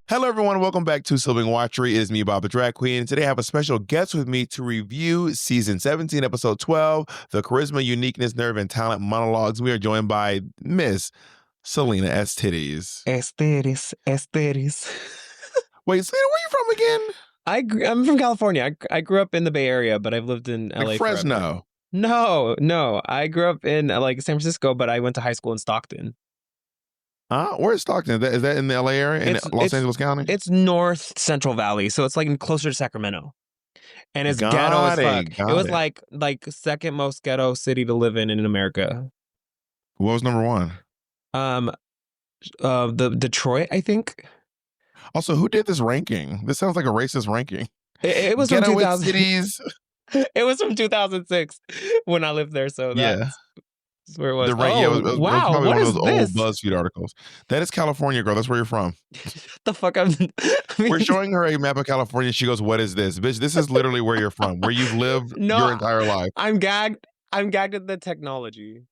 Hello, everyone. Welcome back to Sibling Watchery. It is me, Bob the Drag Queen. And today I have a special guest with me to review Season 17, Episode 12, The Charisma, Uniqueness, Nerve, and Talent Monologues. We are joined by Miss Selina EsTitties. EsTitties. Wait, Selina, where you from again? I'm from California. I grew up in the Bay Area, but I've lived in LA like Fresno. Forever. No. I grew up in like San Francisco, but I went to high school in Stockton. Where's Stockton? Is that in the LA area? In Los Angeles County? It's North Central Valley, so it's like closer to Sacramento. And it's ghetto as fuck. It was like second most ghetto city to live in America. What was number one? The Detroit, I think. Also, who did this ranking? This sounds like a racist ranking. It was Ghetto from 2000 cities. It was from 2006 when I lived there, so that's where it was. Wow, it was probably one of those this? old BuzzFeed articles. That is California, girl. That's where you're from. Shut the fuck up. We're showing her a map of California. She goes, "What is this, bitch? This is literally where you're from, where you've lived your entire life." I'm gagged at the technology.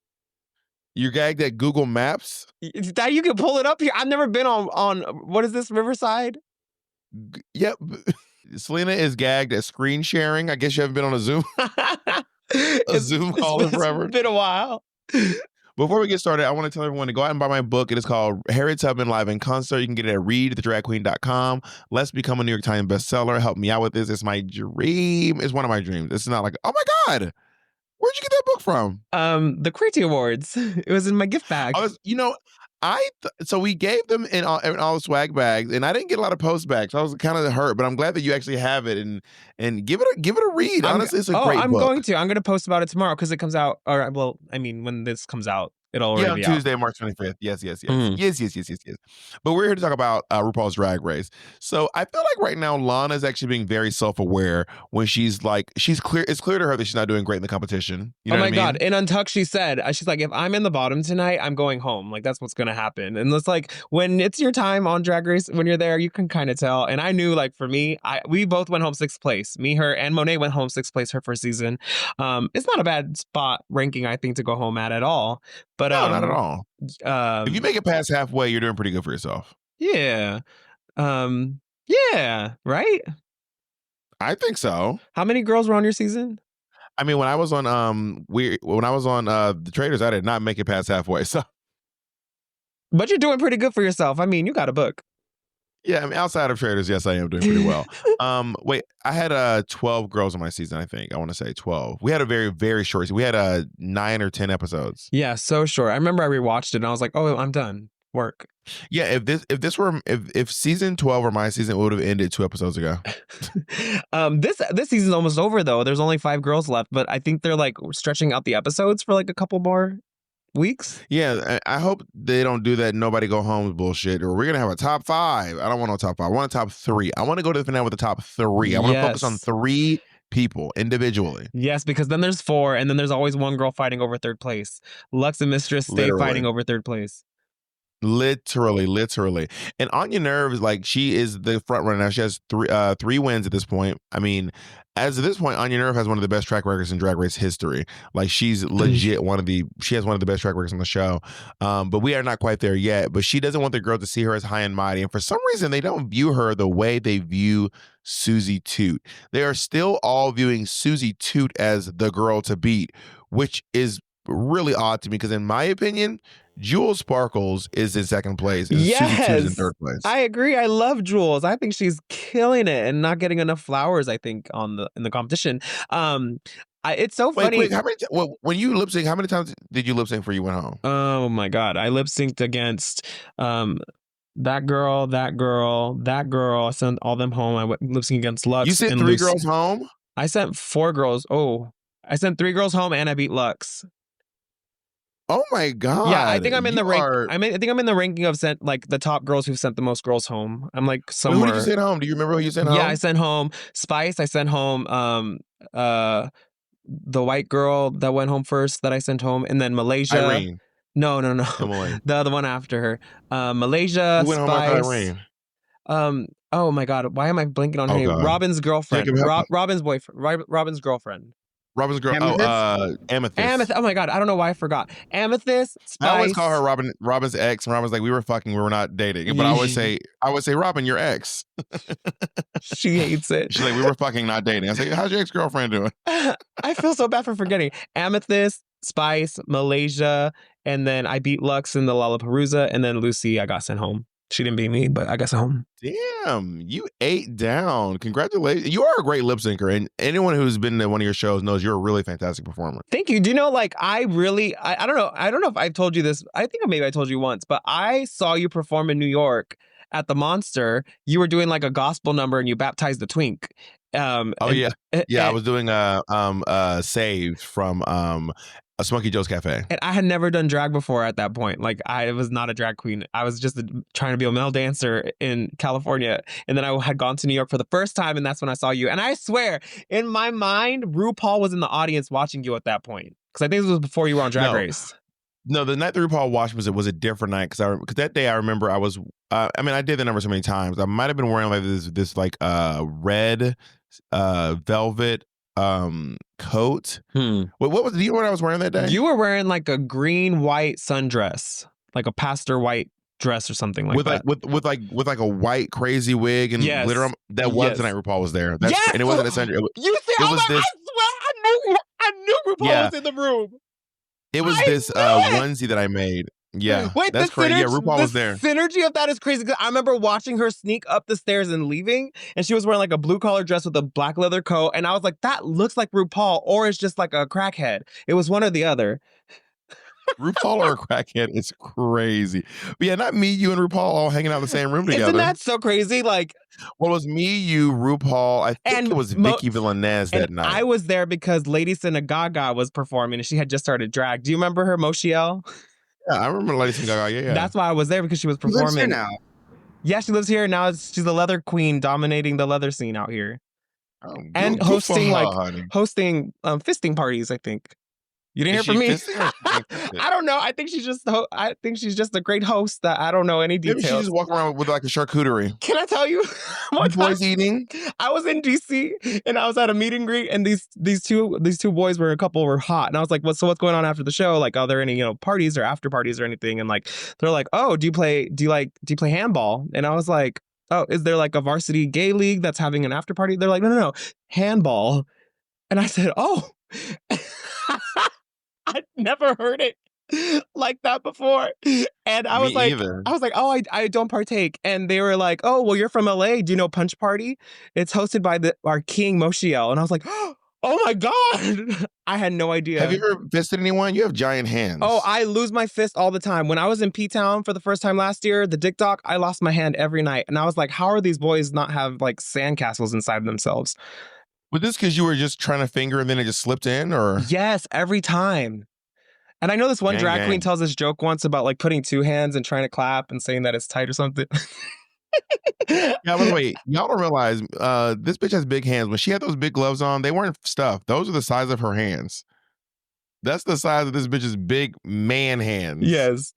You're gagged at Google Maps? That you can pull it up here. I've never been on what is this, Riverside? Yep. Selina is gagged at screen sharing. I guess you haven't been on a Zoom Zoom call in forever. It's been a while. Before we get started, I want to tell everyone to go out and buy my book. It is called Harriet Tubman Live in Concert. You can get it at readthedragqueen.com. Let's become a New York Times bestseller. Help me out with this. It's my dream. It's one of my dreams. It's not like, oh my God, where'd you get that book from? The Creaty Awards. It was in my gift bag. So we gave them in all the swag bags, and I didn't get a lot of post bags. So I was kind of hurt, but I'm glad that you actually have it and give it a read. Honestly, it's a great book. I'm going to post about it tomorrow because it comes out. Or well, I mean, when this comes out, it'll already be Tuesday, out. March 25th. Yes. Yes. But we're here to talk about RuPaul's Drag Race. So I feel like right now Lana is actually being very self-aware when she's clear. It's clear to her that she's not doing great in the competition. You know oh my what I mean? God! In Untucked, she said, she's like, if I'm in the bottom tonight, I'm going home. Like that's what's gonna happen. And it's like when it's your time on Drag Race, when you're there, you can kind of tell. And I knew, like for me, we both went home 6th place. Me, her, and Monet went home 6th place her first season. It's not a bad spot ranking, I think, to go home at all. But no, not at all. If you make it past halfway, you're doing pretty good for yourself. Yeah. Yeah. Right? I think so. How many girls were on your season? I mean, when I was on the Traders, I did not make it past halfway. So, but you're doing pretty good for yourself. I mean, you got a book. Yeah, I mean, outside of Traders, yes, I am doing pretty well. Wait, I had 12 girls on my season, I think. I want to say 12. We had a very, very short season. We had 9 or 10 episodes. Yeah, so short. I remember I rewatched it and I was like, oh, I'm done. Work. Yeah, if season 12 were my season, it would have ended 2 episodes ago. This season's almost over though. There's only 5 girls left, but I think they're like stretching out the episodes for like a couple more weeks. Yeah, I hope they don't do that nobody go home with bullshit, or we're gonna have a top 5. I don't want no top 5. I want a top 3. I want to go to the finale with the top 3. I want to focus on 3 people individually. Yes, because then there's 4, and then there's always one girl fighting over 3rd place. Lux and Mistress stay fighting over 3rd place. Literally. And Onya Nerve is like, she is the front runner now. She has 3 wins at this point. I mean, as of this point, Onya Nerve has one of the best track records in Drag Race history. Like, she's legit she has one of the best track records on the show. But we are not quite there yet. But she doesn't want the girl to see her as high and mighty. And for some reason, they don't view her the way they view Susie Toot. They are still all viewing Susie Toot as the girl to beat, which is really odd to me because in my opinion, Jewel Sparkles is in 2nd place and Susie Toot is in 3rd place. I agree. I love Jules. I think she's killing it and not getting enough flowers, I think, in the competition. It's so funny. Wait, when you lip sync, how many times did you lip sync before you went home? Oh my God. I lip synced against that girl. I sent all them home. I lip synced against Lux. You sent 3 girls home? I sent 4 girls. Oh, I sent 3 girls home and I beat Lux. Oh my God. Yeah, I think I'm in the I think I'm in the ranking of the top girls who've sent the most girls home. I'm like somewhere. Who did you send home? Do you remember who you sent home? Yeah, I sent home Spice. I sent home the white girl that went home first that I sent home, and then Malaysia. Irene. No. The other one after her. Malaysia. Who went home after Irene? Oh my God, why am I blanking on her name? God. Robin's girlfriend. Robin's boyfriend. Robin's girlfriend. Robin's girl. Amethyst? Amethyst. Amethyst. Oh my God. I don't know why I forgot. Amethyst, Spice. I always call her Robin's ex, and Robin's like, we were fucking, we were not dating. But I always say, Robin, your ex. She hates it. She's like, we were fucking not dating. I say, how's your ex-girlfriend doing? I feel so bad for forgetting. Amethyst, Spice, Malaysia, and then I beat Lux in the Lollapalooza, and then Lucy, I got sent home. She didn't beat me, but I got sent home. Damn, you ate down. Congratulations. You are a great lip syncer, and anyone who's been to one of your shows knows you're a really fantastic performer. Thank you. Do you know, like, I don't know. I don't know if I've told you this. I think maybe I told you once, but I saw you perform in New York at the Monster. You were doing like a gospel number and you baptized the twink. I was doing Saved from a Smoky Joe's Cafe. And I had never done drag before at that point. Like, I was not a drag queen. I was just trying to be a male dancer in California. And then I had gone to New York for the first time, and that's when I saw you. And I swear, in my mind, RuPaul was in the audience watching you at that point. Because I think this was before you were on Drag Race. No, the night that RuPaul watched was a different night. Because that day I remember I was, I did the number so many times. I might have been wearing like this like red velvet coat. What was, do you know what I was wearing that day? You were wearing like a green white sundress, like a pastor white dress or something like that. With like a white crazy wig and glitter. That was the night RuPaul was there. And it wasn't a sundress. You see, I swear, I knew RuPaul was in the room. It was this onesie that I made. Yeah, wait, that's crazy. Yeah, RuPaul was there. The synergy of that is crazy. I remember watching her sneak up the stairs and leaving, and she was wearing like a blue collar dress with a black leather coat, and I was like, that looks like RuPaul, or it's just like a crackhead. It was one or the other. RuPaul or a crackhead is crazy. But yeah, not me, you, and RuPaul all hanging out in the same room together. Isn't that so crazy? Like, well, it was me, you, RuPaul. I think it was Vicky Villanez that night. I was there because Lady Gaga was performing, and she had just started drag. Do you remember her, Mochiel? Yeah, I remember Lady Gaga. Yeah. That's why I was there, because she was performing. She lives here now. Yeah, she lives here now. She's the leather queen, dominating the leather scene out here, and hosting fisting parties. I think. You didn't hear from me. I don't know. I think she's just a great host that I don't know any details. Maybe she just walk around with like a charcuterie. Can I tell you? Boys eating. I was in DC and I was at a meet and greet, and these two boys were hot, and I was like, what's going on after the show? Like, are there any parties or after parties or anything? And like they're like, oh, do you play handball? And I was like, oh, is there like a varsity gay league that's having an after party? They're like, no, handball. And I said, oh. I'd never heard it like that before. And I was like, oh, I don't partake. And they were like, oh, well, you're from LA. Do you know Punch Party? It's hosted by our king, Mochiel. And I was like, oh my God. I had no idea. Have you ever fisted anyone? You have giant hands. Oh, I lose my fist all the time. When I was in P-Town for the first time last year, the Dick Doc, I lost my hand every night. And I was like, how are these boys not have like sandcastles inside of themselves? Was this because you were just trying to finger and then it just slipped in, or? Yes, every time. And I know this one drag queen tells this joke once about like putting two hands and trying to clap and saying that it's tight or something. Yeah, by the way, y'all don't realize this bitch has big hands. When she had those big gloves on, they weren't stuffed. Those are the size of her hands. That's the size of this bitch's big man hands. Yes.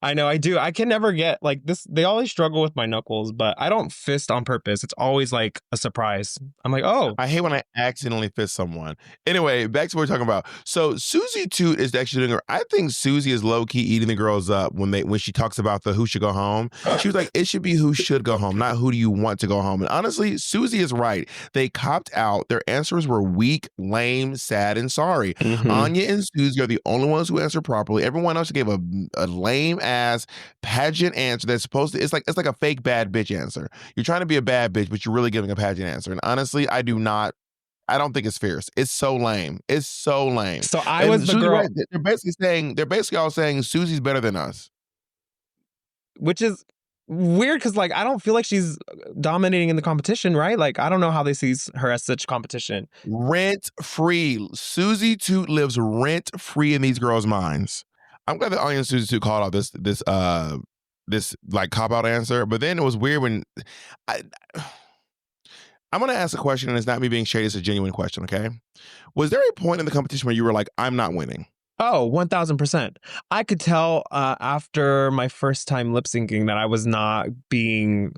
I know, I do. I can never get like this. They always struggle with my knuckles, but I don't fist on purpose. It's always like a surprise. I'm like, oh. I hate when I accidentally fist someone. Anyway, back to what we're talking about. So Susie Toot is actually doing her. I think Susie is low key eating the girls up when she talks about the who should go home. She was like, it should be who should go home, not who do you want to go home. And honestly, Susie is right. They copped out. Their answers were weak, lame, sad, and sorry. Onya and Susie are the only ones who answered properly. Everyone else gave a lame ass pageant answer that's supposed to, it's like a fake bad bitch answer. You're trying to be a bad bitch, but you're really giving a pageant answer. And honestly, I don't think it's fierce. It's so lame. It's so lame. So I was the girl. Right, they're basically all saying Susie's better than us. Which is weird because like I don't feel like she's dominating in the competition, right? Like I don't know how they see her as such competition. Rent free. Susie Toot lives rent free in these girls' minds. I'm glad that Onya and Susie Toot called out this like cop out answer, but then it was weird when I'm gonna ask a question, and it's not me being shady, it's a genuine question, okay? Was there a point in the competition where you were like, I'm not winning? Oh, 1000%. I could tell after my first time lip syncing that I was not being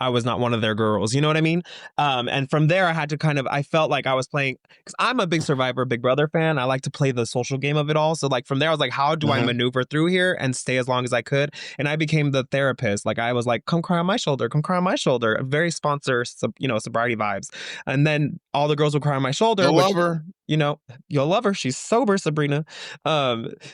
I was not one of their girls. You know what I mean? And from there, I felt like I was playing, because I'm a big Survivor Big Brother fan. I like to play the social game of it all. So like from there, I was like, how do I maneuver through here and stay as long as I could? And I became the therapist. Like I was like, come cry on my shoulder, come cry on my shoulder. Very sobriety vibes. And then all the girls would cry on my shoulder. You'll love her. You'll love her. She's sober, Sabrina.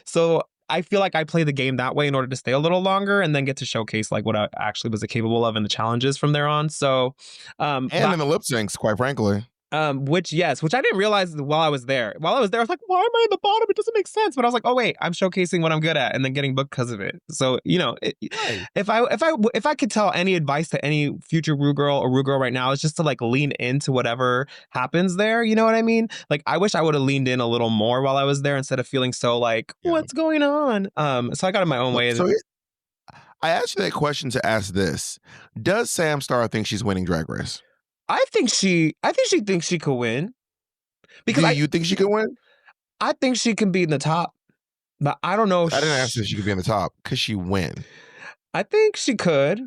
So I feel like I play the game that way in order to stay a little longer and then get to showcase like what I actually was capable of and the challenges from there on. So, and in the lip syncs, quite frankly. Which I didn't realize while I was there. While I was there, I was like, why am I at the bottom? It doesn't make sense. But I was like, oh wait, I'm showcasing what I'm good at and then getting booked because of it. So, if I could tell any advice to any future Ru girl or Ru girl right now, it's just to like lean into whatever happens there. You know what I mean? Like I wish I would have leaned in a little more while I was there instead of feeling so like, what's going on? So I got in my own way. So I asked you that question to ask this. Does Sam Star think she's winning Drag Race? I think she thinks she could win. Because you think she could win? I think she can be in the top, but I don't know. I didn't ask if she could be in the top. Could she win? I think she could.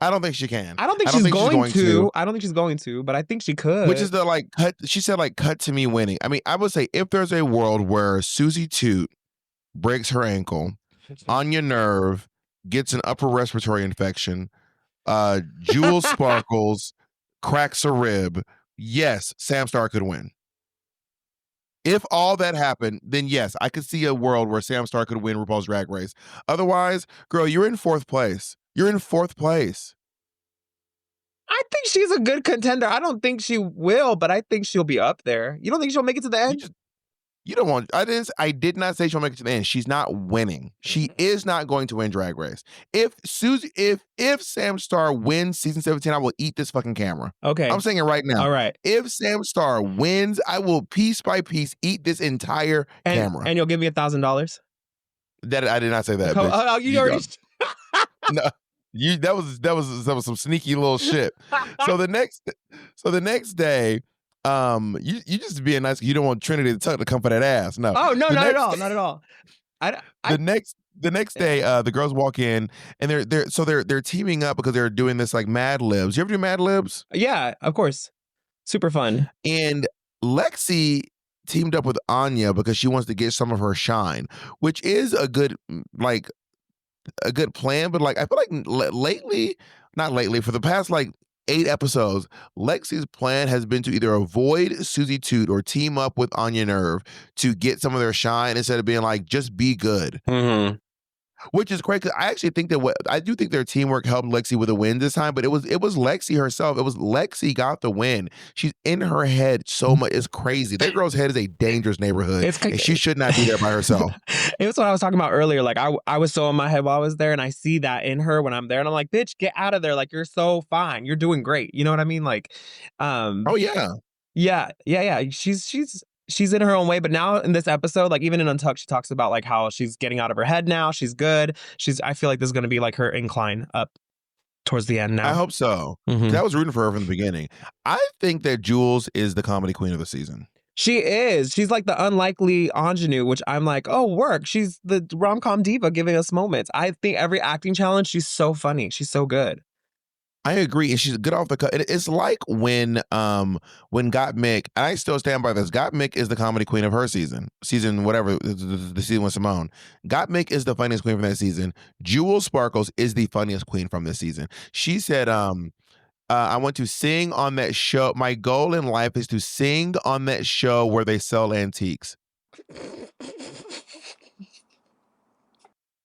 I don't think she can. I don't think she's going to. I don't think she's going to, but I think she could. Which is the like cut. She said like cut to me winning. I mean, I would say if there's a world where Susie Toot breaks her ankle, Onya Nerve gets an upper respiratory infection, Jules Sparkles cracks a rib, yes, Sam Star could win. If all that happened, then yes, I could see a world where Sam Star could win RuPaul's Drag Race. Otherwise, girl, you're in fourth place. You're in fourth place. I think she's a good contender. I don't think she will, but I think she'll be up there. You don't think she'll make it to the end? You don't want. I did not say she'll make it to the end. She's not winning. She is not going to win Drag Race. If Sam Star wins season 17, I will eat this fucking camera. Okay, I'm saying it right now. All right. If Sam Star wins, I will piece by piece eat this entire camera. And you'll give me $1,000. That I did not say that. Bitch. Oh, you already. No. That was some sneaky little shit. So the next day. You just being nice. You don't want Trinity the Tuck to come for that ass. No. Oh no, not at all. Not at all. The next day, the girls walk in and they're teaming up because they're doing this like Mad Libs. You ever do Mad Libs? Yeah, of course. Super fun. And Lexi teamed up with Onya because she wants to get some of her shine, which is a good plan. But like I feel like not lately, for the past like 8 episodes, Lexi's plan has been to either avoid Susie Toot or team up with Onya Nerve to get some of their shine instead of being like, just be good. Mm-hmm. Which is great, because I actually think I do think their teamwork helped Lexi with a win this time, but it was Lexi herself. It was Lexi got the win. She's in her head so much. It's crazy. That girl's head is a dangerous neighborhood, and she should not be there by herself. It was what I was talking about earlier. Like I was so in my head while I was there, and I see that in her when I'm there, and I'm like, bitch, get out of there. Like, you're so fine. You're doing great. You know what I mean? Like, oh yeah. Yeah. She's in her own way, but now in this episode, like even in Untucked, she talks about like how she's getting out of her head now. She's good. I feel like this is going to be like her incline up towards the end now. I hope so. Mm-hmm. I was rooting for her from the beginning. I think that Jules is the comedy queen of the season. She is. She's like the unlikely ingenue, which I'm like, oh, work. She's the rom-com diva giving us moments. I think every acting challenge, she's so funny. She's so good. I agree, and she's good off the cut. It's like when Got Mick, and I still stand by this. Got Mick is the comedy queen of her season whatever the season with Simone. Got Mick is the funniest queen from that season. Jewel Sparkles is the funniest queen from this season. She said, I want to sing on that show. My goal in life is to sing on that show where they sell antiques.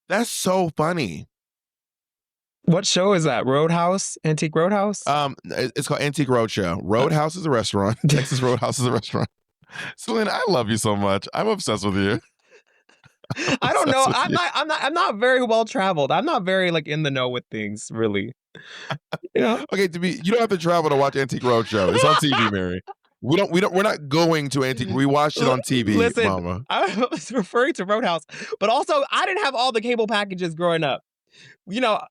That's so funny. What show is that? Roadhouse? Antique Roadhouse? It's called Antique Roadshow. Roadhouse is a restaurant. Texas Roadhouse is a restaurant. Selena, I love you so much. I'm obsessed with you. I don't know. I'm not very well traveled. I'm not very like in the know with things, really. You know? Okay, you don't have to travel to watch Antique Roadshow. It's on TV, Mary. We're not going to Antique. We watched it on TV, Listen, Mama. I was referring to Roadhouse, but also I didn't have all the cable packages growing up. You know,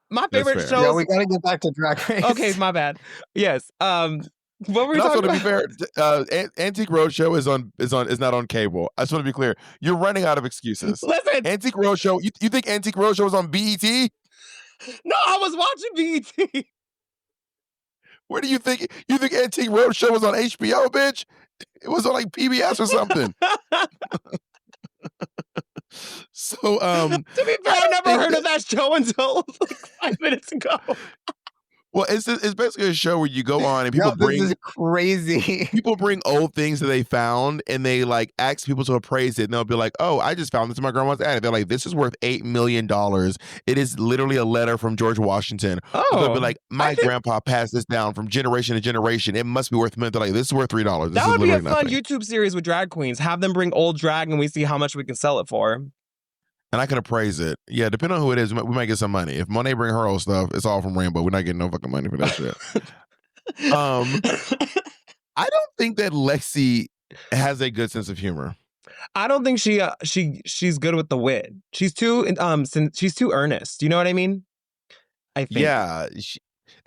my favorite shows. Yeah, we gotta get back to Drag Race. Okay, my bad. Yes. What were we talking about? To be fair, Antique Roadshow is not on cable. I just want to be clear. You're running out of excuses. Listen, Antique Roadshow. You think Antique Roadshow was on BET? No, I was watching BET. Where do you think Antique Roadshow was on HBO, bitch? It was on like PBS or something. So, to be fair, I never heard of that show until like 5 minutes ago. Well, it's basically a show where you go on and people this is crazy. people bring old things that they found and they like ask people to appraise it, and they'll be like, "Oh, I just found this in my grandma's attic." They're like, "This is worth $8 million. It is literally a letter from George Washington." Oh, or they'll be like, "My grandpa passed this down from generation to generation. It must be worth $1 million." They're like, "This is worth $3." That would be a fun YouTube series with drag queens. Have them bring old drag and we see how much we can sell it for. And I can appraise it. Yeah, depending on who it is, we might get some money. If Monet bring her old stuff, it's all from Rainbow. We're not getting no fucking money for that shit. I don't think that Lexi has a good sense of humor. I don't think she's good with the wit. She's too earnest. You know what I mean? I think. Yeah,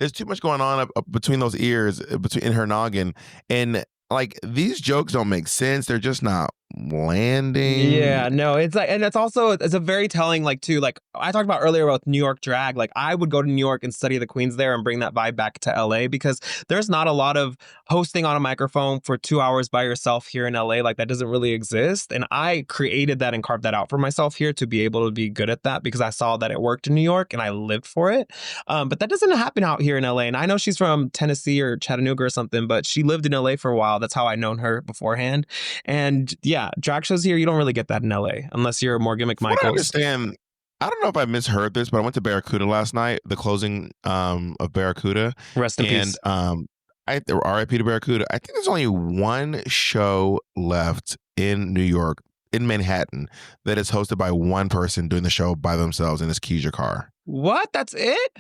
there's too much going on up between those ears, in her noggin, and like these jokes don't make sense. They're just not landing. Yeah, no, it's like, and it's a very telling, like, too, like I talked about earlier about New York drag. Like, I would go to New York and study the queens there and bring that vibe back to LA, because there's not a lot of hosting on a microphone for 2 hours by yourself here in LA. Like, that doesn't really exist. And I created that and carved that out for myself here to be able to be good at that, because I saw that it worked in New York and I lived for it. But that doesn't happen out here in LA. And I know she's from Tennessee or Chattanooga or something, but she lived in LA for a while. That's how I known her beforehand. And yeah, drag shows here, you don't really get that in LA unless you're Morgan McMichaels. I understand. I don't know if I misheard this, but I went to Barracuda last night, the closing of Barracuda. Rest in peace. RIP to Barracuda. I think there's only one show left in New York, in Manhattan, that is hosted by one person doing the show by themselves, and it's Keisha Carr. What? That's it?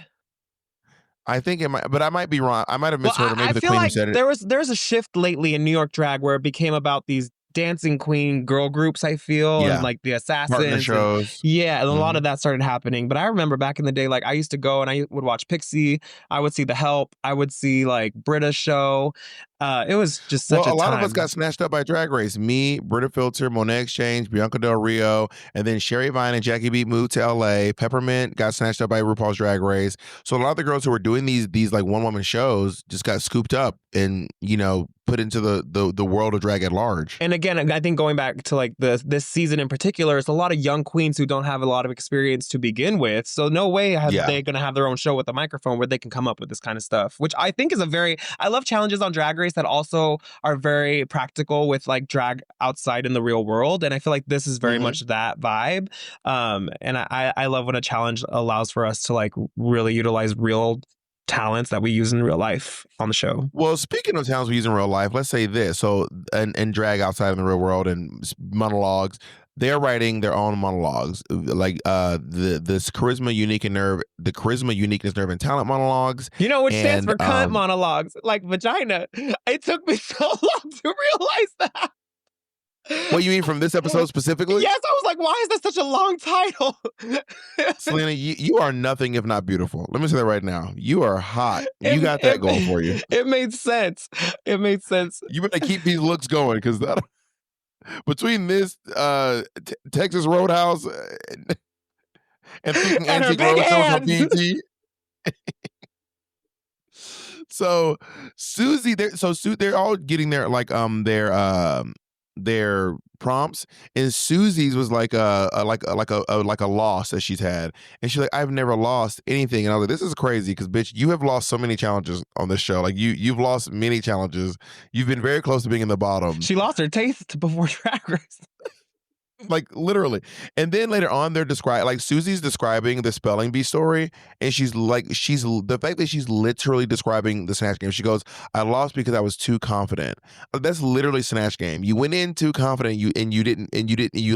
I think it might, but I might be wrong. I might have misheard, or maybe the queen who said it. There's a shift lately in New York drag where it became about these dancing queen girl groups, I feel, and like the Assassins. Partner shows. And a lot of that started happening. But I remember back in the day, like I used to go and I would watch Pixie. I would see The Help. I would see like Brita's show. It was just such a lot time. of us got snatched up by Drag Race. Me, Brita Filter, Monet Exchange, Bianca Del Rio, and then Sherry Vine and Jackie Beat moved to LA. Peppermint got snatched up by RuPaul's Drag Race. So a lot of the girls who were doing these like one-woman shows just got scooped up and, you know, put into the world of drag at large. And again, I think going back to like this season in particular, it's a lot of young queens who don't have a lot of experience to begin with. So no way are they going to have their own show with a microphone where they can come up with this kind of stuff, which I think is I love challenges on Drag Race that also are very practical with like drag outside in the real world. And I feel like this is very much that vibe. And I love when a challenge allows for us to like really utilize real talents that we use in real life on the show. Well, speaking of talents we use in real life, let's say this. So, and drag outside in the real world and monologues, they're writing their own monologues, like this charisma, uniqueness, nerve, and talent monologues. You know, which stands for cunt monologues, like vagina. It took me so long to realize that. What you mean from this episode specifically? Yes, I was like, why is that such a long title? Selena, you are nothing if not beautiful. Let me say that right now. You are hot. You got that going for you. It made sense. It made sense. You better keep these looks going, because between this Texas Roadhouse and thinking Antique Roadhouse on BT. So Susie, they're all getting their like their prompts, and Susie's was like a loss that she's had, and she's like, I've never lost anything, and I was like, this is crazy, because bitch, you have lost so many challenges on this show. Like you've lost many challenges. You've been very close to being in the bottom. She lost her taste before Drag Race. Like literally. And then later on they're like Susie's describing the spelling bee story, and the fact that she's literally describing the Snatch Game. She goes, I lost because I was too confident. That's literally Snatch Game. You went in too confident, you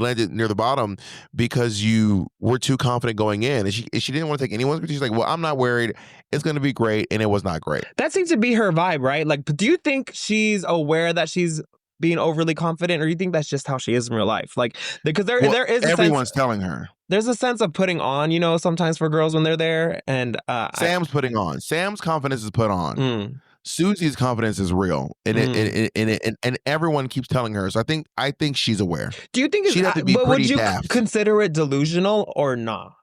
landed near the bottom because you were too confident going in, and she didn't want to take anyone's, but she's like, well, I'm not worried, it's going to be great, and it was not great. That seems to be her vibe, right? Like, do you think she's aware that she's being overly confident, or you think that's just how she is in real life? Like, because there is everyone's telling her. There's a sense of putting on, you know, sometimes for girls when they're there, and Sam's putting on. Sam's confidence is put on. Susie's confidence is real, and everyone keeps telling her. So I think she's aware. Do you think she'd have to be pretty daft? Consider it delusional or not?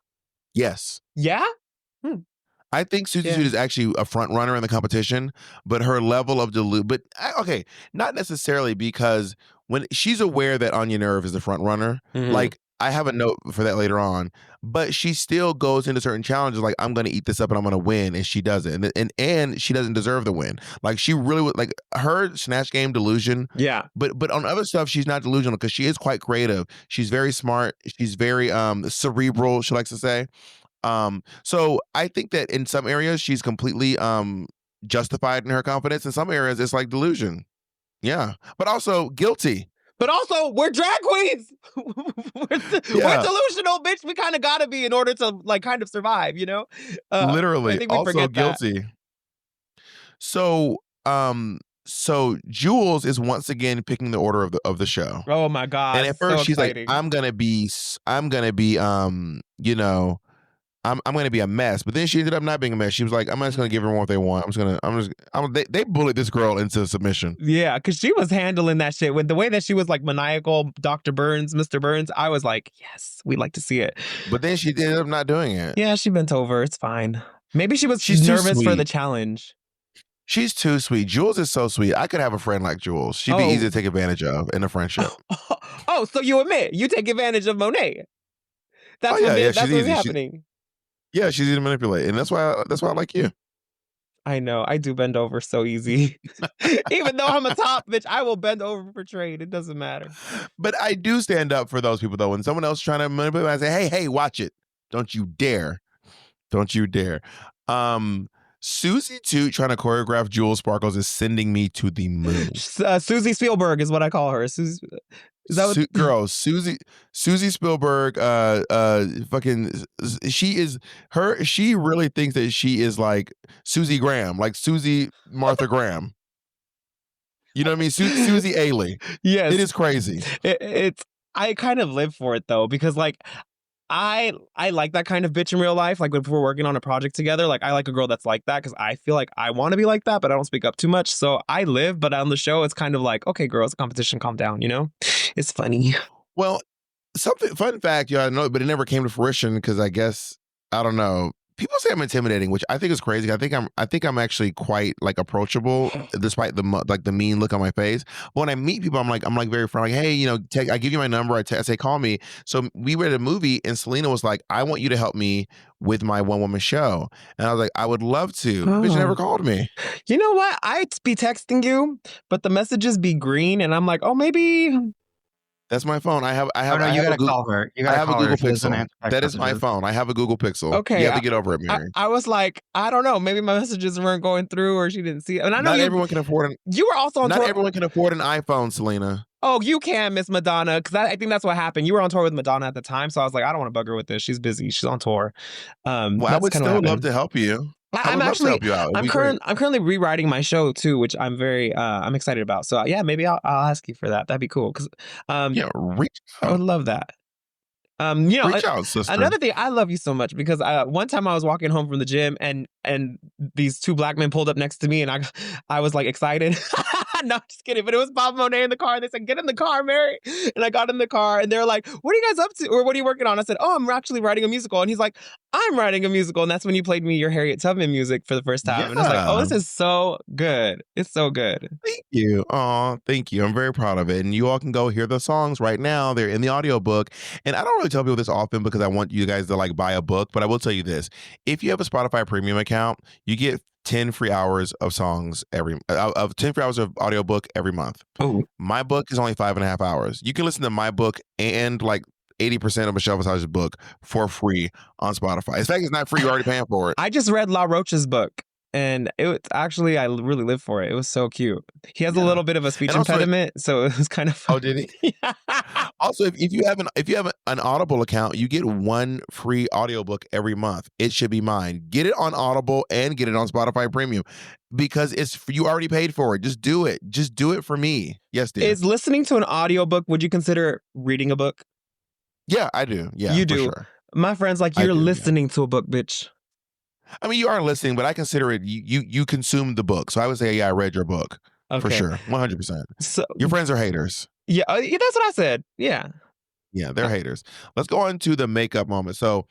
Yes. Yeah. I think Susie Toot is actually a front runner in the competition, but her level of okay, not necessarily, because when she's aware that Anya Nerve is the front runner, like I have a note for that later on, but she still goes into certain challenges like, I'm going to eat this up and I'm going to win, and she doesn't, and she doesn't deserve the win. Like she really would, like her snatch game delusion. Yeah, but on other stuff she's not delusional because she is quite creative. She's very smart. She's very cerebral. She likes to say. So I think that in some areas she's completely justified in her confidence. In some areas it's like delusion. Yeah. But also guilty. But also, we're drag queens. We're delusional, bitch. We kind of gotta be in order to like kind of survive, you know? Literally. I think we also forget guilty. That. So Jules is once again picking the order of the show. Oh my God. And at first so she's exciting. like, I'm gonna be I'm going to be a mess, but then she ended up not being a mess. She was like, I'm just going to give everyone what they want. They bullied this girl into submission. Yeah, because she was handling that shit with the way that she was like maniacal, Dr. Burns, Mr. Burns. I was like, yes, we like to see it. But then she ended up not doing it. Yeah, she bent over. It's fine. Maybe she's nervous for the challenge. She's too sweet. Jules is so sweet. I could have a friend like Jules. She'd be easy to take advantage of in a friendship. Oh, so you admit you take advantage of Monet? That's what's happening. Yeah, she's easy to manipulate, and that's why I like you. I know. I do bend over so easy. Even though I'm a top bitch, I will bend over for trade. It doesn't matter. But I do stand up for those people, though. When someone else is trying to manipulate, I say, hey, watch it. Don't you dare. Don't you dare. Susie Toot trying to choreograph Jules Sparkles is sending me to the moon. Susie Spielberg is what I call her. Is that what... Girl, Susie Spielberg, fucking, she really thinks that she is like Susie Graham, like Susie Martha Graham. You know what I mean? Susie Ailey. Yes. It is crazy. I kind of live for it though, because like, I like that kind of bitch in real life. Like if we're working on a project together, like I like a girl that's like that because I feel like I want to be like that, but I don't speak up too much. So I live, but on the show, it's kind of like, okay, girls, competition, calm down, you know? It's funny. Well, fun fact, I know, but it never came to fruition because I guess, I don't know. People say I'm intimidating, which I think is crazy. I think I'm actually quite like approachable, despite the mean look on my face. But when I meet people, I'm like very friendly. Like, hey, I give you my number. I say call me. So we were at a movie, and Selena was like, I want you to help me with my one woman show, and I was like, I would love to. But she never called me. You know what? I'd be texting you, but the messages be green, and I'm like, oh, maybe. That's my phone. I have. Oh, no, you gotta call her. You gotta call her. I have a Google Pixel. That is my phone. I have a Google Pixel. Okay, you have to get over it, Mary. I was like, I don't know. Maybe my messages weren't going through, or she didn't see it. And I know everyone can afford it. You were also on tour. Not everyone can afford an iPhone, Selena. Oh, you can, Miss Madonna, because I think that's what happened. You were on tour with Madonna at the time, so I was like, I don't want to bug her with this. She's busy. She's on tour. Well, I would still love to help you. I'm currently rewriting my show too, which I'm very I'm excited about. So yeah, maybe I'll ask you for that. That'd be cool because reach out. I would love that. Reach out, sister. Another thing, I love you so much because one time I was walking home from the gym and these two black men pulled up next to me and I was like excited. No, I'm just kidding. But it was Bob Monet in the car and they said, get in the car, Mary. And I got in the car and they're like, what are you guys up to? Or what are you working on? I said, oh, I'm actually writing a musical. And he's like, I'm writing a musical. And that's when you played me your Harriet Tubman music for the first time. Yeah. And I was like, oh, this is so good. It's so good. Thank you. Oh, thank you. I'm very proud of it. And you all can go hear the songs right now. They're in the audiobook. And I don't really tell people this often because I want you guys to like buy a book. But I will tell you this. If you have a Spotify premium account, you get 10 free hours of songs 10 free hours of audiobook every month. Oh, my book is only 5.5 hours. You can listen to my book and like 80% of Michelle Visage's book for free on Spotify. In fact, it's not free. You're already paying for it. I just read La Roche's book. And it actually, I really lived for it. It was so cute. He has a little bit of a speech impediment, so it was kind of fun. Oh, did he? Yeah. Also, if you have an Audible account, you get one free audiobook every month. It should be mine. Get it on Audible and get it on Spotify Premium because you already paid for it. Just do it. Just do it for me. Yes, dear. Is listening to an audiobook, would you consider reading a book? Yeah, I do. Yeah, you do. Sure. My friend's like, you're listening to a book, bitch. I mean, you are listening, but I consider it you consumed the book. So I would say, yeah, I read your book for sure, 100%. So your friends are haters. Yeah, that's what I said. Yeah, they're haters. Let's go on to the makeup moment. So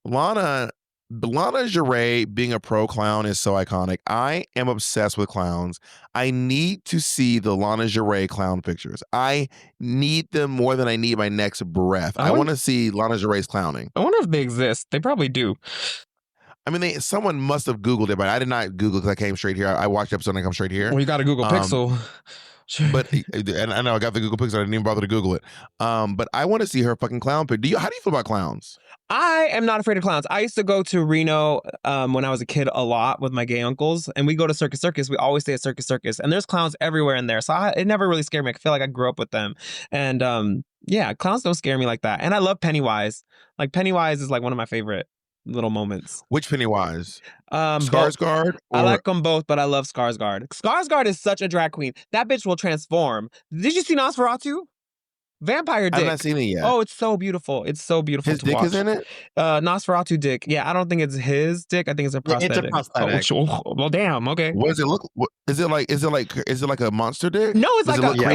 Lana Lana Jarre being a pro clown is so iconic. I am obsessed with clowns. I need to see the Lana Jarre clown pictures. I need them more than I need my next breath. I want to see Lana Jarre's clowning. I wonder if they exist. They probably do. I mean, someone must have Googled it, but I did not Google because I came straight here. I watched the episode and I come straight here. Well, you got to Google Pixel. But and I know I got the Google Pixel. I didn't even bother to Google it. But I want to see her fucking clown pic. How do you feel about clowns? I am not afraid of clowns. I used to go to Reno when I was a kid a lot with my gay uncles, and we go to Circus Circus. We always stay at Circus Circus, and there's clowns everywhere in there. So it never really scared me. I feel like I grew up with them, and yeah, clowns don't scare me like that. And I love Pennywise. Like Pennywise is like one of my favorite little moments. Which Pennywise? Skarsgård? I like them both, but I love Skarsgård. Skarsgård is such a drag queen. That bitch will transform. Did you see Nosferatu? Vampire dick. I've not seen it yet. Oh, it's so beautiful. It's so beautiful His to dick watch. Is in it? Nosferatu dick. Yeah, I don't think it's his dick. I think it's a prosthetic. It's a prosthetic. Oh, well, damn. Okay. What does it look? Is it like a monster dick? No, it's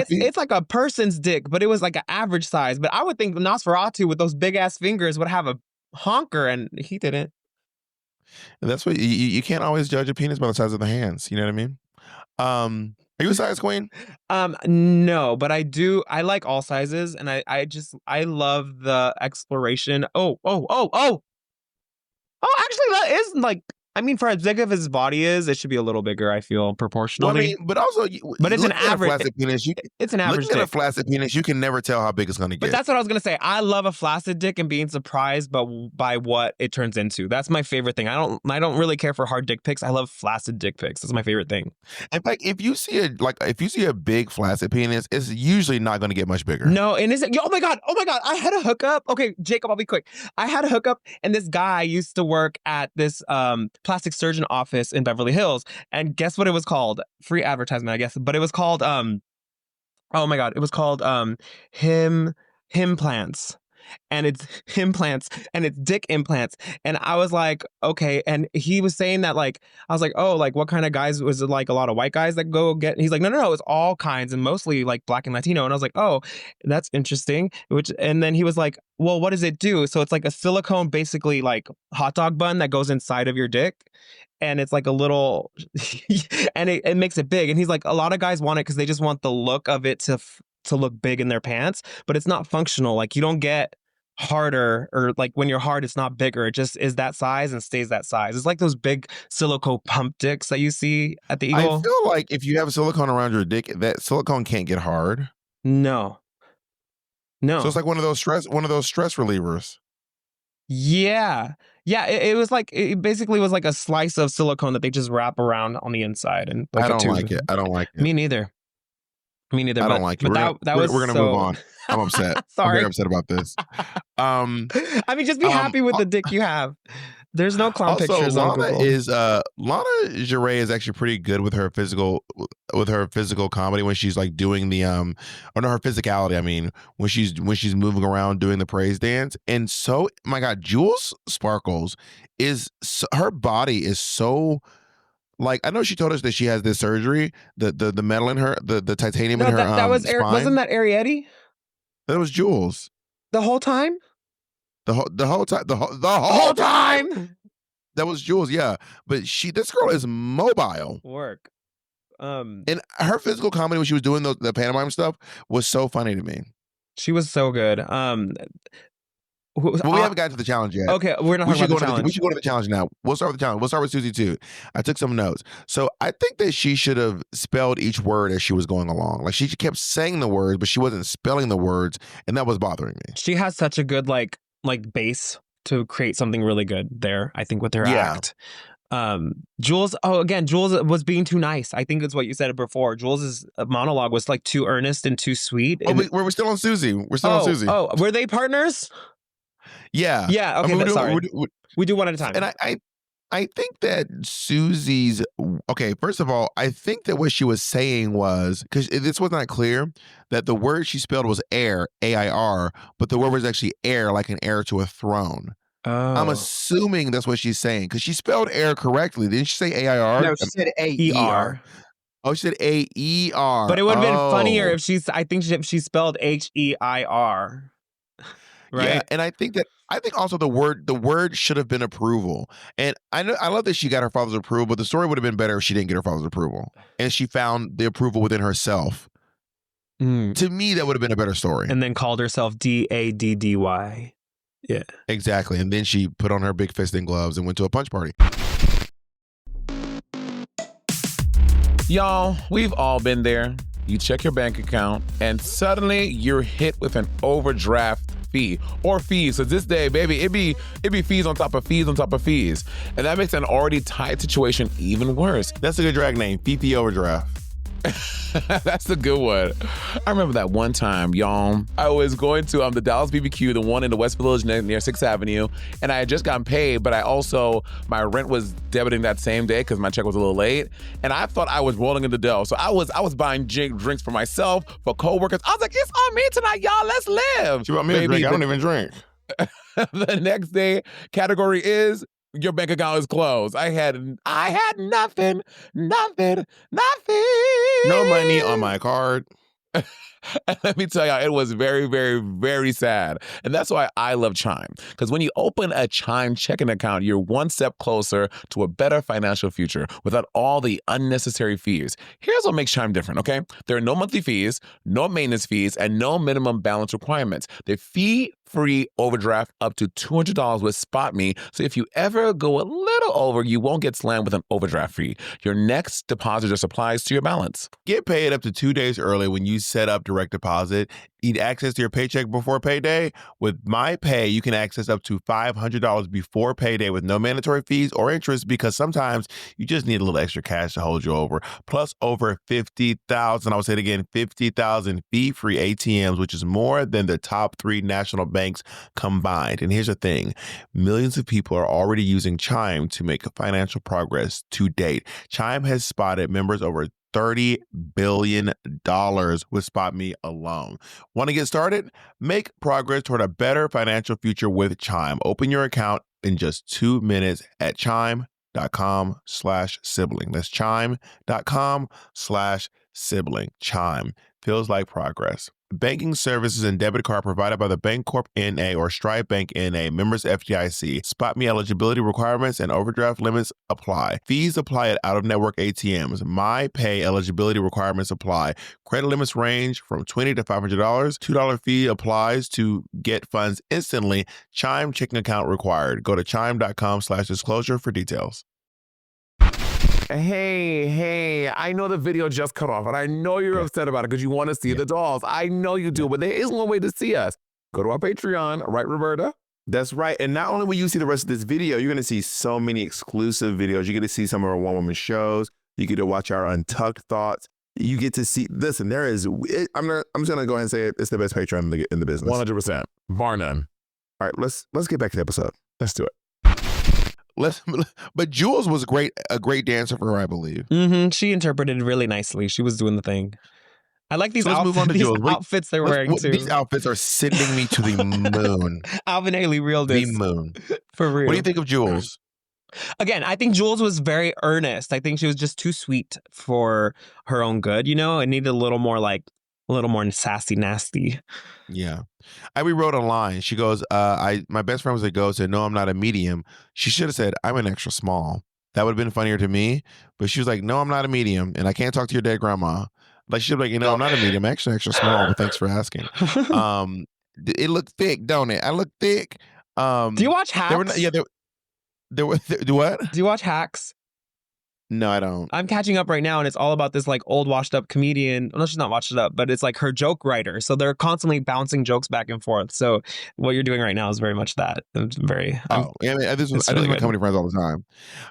it's like a person's dick, but it was like an average size. But I would think Nosferatu with those big ass fingers would have a honker, and he didn't. And that's what you can't always judge a penis by the size of the hands. You know what I mean? Are you a size queen? No, but I do. I like all sizes, and I love the exploration. Oh! Actually, that is like. I mean, for as big as his body is, it should be a little bigger. I feel proportionally. Well, I mean, but also, but it's an average. Penis, it's an average. Looking at a flaccid penis, you can never tell how big it's going to get. But that's what I was going to say. I love a flaccid dick and being surprised, by what it turns into. That's my favorite thing. I don't really care for hard dick pics. I love flaccid dick pics. That's my favorite thing. In fact, if you see a big flaccid penis, it's usually not going to get much bigger. No, and oh my god, I had a hookup. Okay, Jacob, I'll be quick. I had a hookup, and this guy used to work at this plastic surgeon office in Beverly Hills, and guess what it was called? Free advertisement, I guess, but it was called oh my god, it was called Himplants. And it's implants and it's dick implants. And I was like, okay. And he was saying that, like, I was like, oh, like, what kind of guys? Was it like a lot of white guys that go get? And he's like, no, it's all kinds and mostly like Black and Latino. And I was like, oh, that's interesting. And then he was like, well, what does it do? So it's like a silicone, basically like hot dog bun that goes inside of your dick. And it's like a little, and it makes it big. And he's like, a lot of guys want it because they just want the look of it to look big in their pants, but it's not functional. Like, you don't get harder, or like when you're hard, it's not bigger. It just is that size and stays that size. It's like those big silicone pump dicks that you see at the Eagle. I feel like if you have silicone around your dick, that silicone can't get hard. No. So it's like one of those stress relievers. Yeah. It was like, it basically was like a slice of silicone that they just wrap around on the inside. And like I don't like it. Me neither. I don't like it. But we're gonna move on. I'm upset. Sorry. I'm very upset about this. I mean, just be happy with the dick you have. There's no clown pictures on Google. Lana Jarre is actually pretty good with her physical comedy when she's like doing the her physicality. I mean, when she's moving around doing the praise dance. And so, my God, Jules Sparkles her body is so. Like, I know she told us that she has this surgery, the metal in her, the titanium in her that was spine. Wasn't that Arietti? That was Jules. The whole time? The whole time. That was Jules, yeah. But this girl is mobile. Work. And her physical comedy when she was doing the pantomime stuff was so funny to me. She was so good. Well, we haven't gotten to the challenge yet. Okay, we're not talking about the challenge. We should go to the challenge now. We'll start with the challenge. We'll start with Susie Toot. I took some notes. So I think that she should have spelled each word as she was going along. Like, she kept saying the words, but she wasn't spelling the words, and that was bothering me. She has such a good like base to create something really good there, I think, with her act. Jules was being too nice. I think it's what you said before. Jules's monologue was like too earnest and too sweet. We're still on Susie. We're still on Susie. Oh, were they partners? Yeah. Yeah. Okay. Sorry. We do one at a time. And I think that Susie's, okay, first of all, I think that what she was saying was, because this was not clear, that the word she spelled was air, A-I-R, but the word was actually heir, like an heir to a throne. Oh. I'm assuming that's what she's saying, because she spelled heir correctly. Didn't she say A-I-R? No, she said A-E-R. Oh, she said A-E-R. But it would have been funnier if I think she spelled H-E-I-R. right? Yeah, and I think also the word should have been approval. And I love that she got her father's approval, but the story would have been better if she didn't get her father's approval and she found the approval within herself. To me, that would have been a better story. And then called herself DADDY. Yeah. Exactly. And then she put on her big fisting gloves and went to a punch party. Y'all, we've all been there. You check your bank account and suddenly you're hit with an overdraft fee or fees. So this day, baby, it be fees on top of fees on top of fees. And that makes an already tight situation even worse. That's a good drag name, Fifi Overdraft. That's a good one. I remember that one time, y'all. I was going to the Dallas BBQ, the one in the West Village near 6th Avenue, and I had just gotten paid, but my rent was debiting that same day because my check was a little late, and I thought I was rolling in the dough. So I was buying drinks for myself, for coworkers. I was like, it's on me tonight, y'all. Let's live. She bought me a drink. I don't even drink. The next day, category is your bank account is closed. I had nothing. No money on my card. And let me tell y'all, it was very, very, very sad. And that's why I love Chime. Because when you open a Chime checking account, you're one step closer to a better financial future without all the unnecessary fees. Here's what makes Chime different, okay? There are no monthly fees, no maintenance fees, and no minimum balance requirements. They're fee-free overdraft up to $200 with SpotMe. So if you ever go a little over, you won't get slammed with an overdraft fee. Your next deposit just applies to your balance. Get paid up to 2 days early when you set up direct deposit. Need access to your paycheck before payday? With My Pay, you can access up to $500 before payday with no mandatory fees or interest, because sometimes you just need a little extra cash to hold you over. Plus over 50,000, I will say it again, 50,000 fee-free ATMs, which is more than the top 3 national banks combined. And here's the thing, millions of people are already using Chime to make financial progress to date. Chime has spotted members over $30 billion with SpotMe alone. Want to get started? Make progress toward a better financial future with Chime. Open your account in just 2 minutes at chime.com/sibling. That's chime.com/sibling. Chime feels like progress. Banking services and debit card provided by the Bancorp N.A. or Stripe Bank N.A. Members FDIC. SpotMe eligibility requirements and overdraft limits apply. Fees apply at out-of-network ATMs. My Pay eligibility requirements apply. Credit limits range from $20 to $500. $2 fee applies to get funds instantly. Chime checking account required. Go to chime.com/disclosure for details. Hey, I know the video just cut off, and I know you're upset about it because you want to see the dolls. I know you do, but there is one way to see us. Go to our Patreon, right, Roberta? That's right. And not only will you see the rest of this video, you're going to see so many exclusive videos. You get to see some of our one-woman shows. You get to watch our Untucked Thoughts. You get to see, listen, there is, I'm just going to go ahead and say it. It's the best Patreon in the business. 100%. Bar none. All right, let's get back to the episode. Let's do it. But Jules was a great dancer for her, I believe. Mm-hmm. She interpreted really nicely. She was doing the thing. I like these outfits they're wearing too. These outfits are sending me to the moon. Alvin Ailey reeled this. The moon. For real. What do you think of Jules? Again, I think Jules was very earnest. I think she was just too sweet for her own good, you know? It needed a little more sassy, nasty. Yeah. I rewrote a line. She goes, my best friend was a ghost and no, I'm not a medium. She should have said, I'm an extra small. That would have been funnier to me. But she was like, no, I'm not a medium. And I can't talk to your dead grandma. Like, she'd be like, I'm not a medium. I'm actually extra small, but thanks for asking. It looked thick, don't it? I look thick. Do you watch Hacks? Do what? Do you watch Hacks? No, I don't. I'm catching up right now, and it's all about this like old washed up comedian. Well, no, she's not washed up, but it's like her joke writer. So they're constantly bouncing jokes back and forth. So what you're doing right now is very much that. It's very. I do this with comedy friends all the time.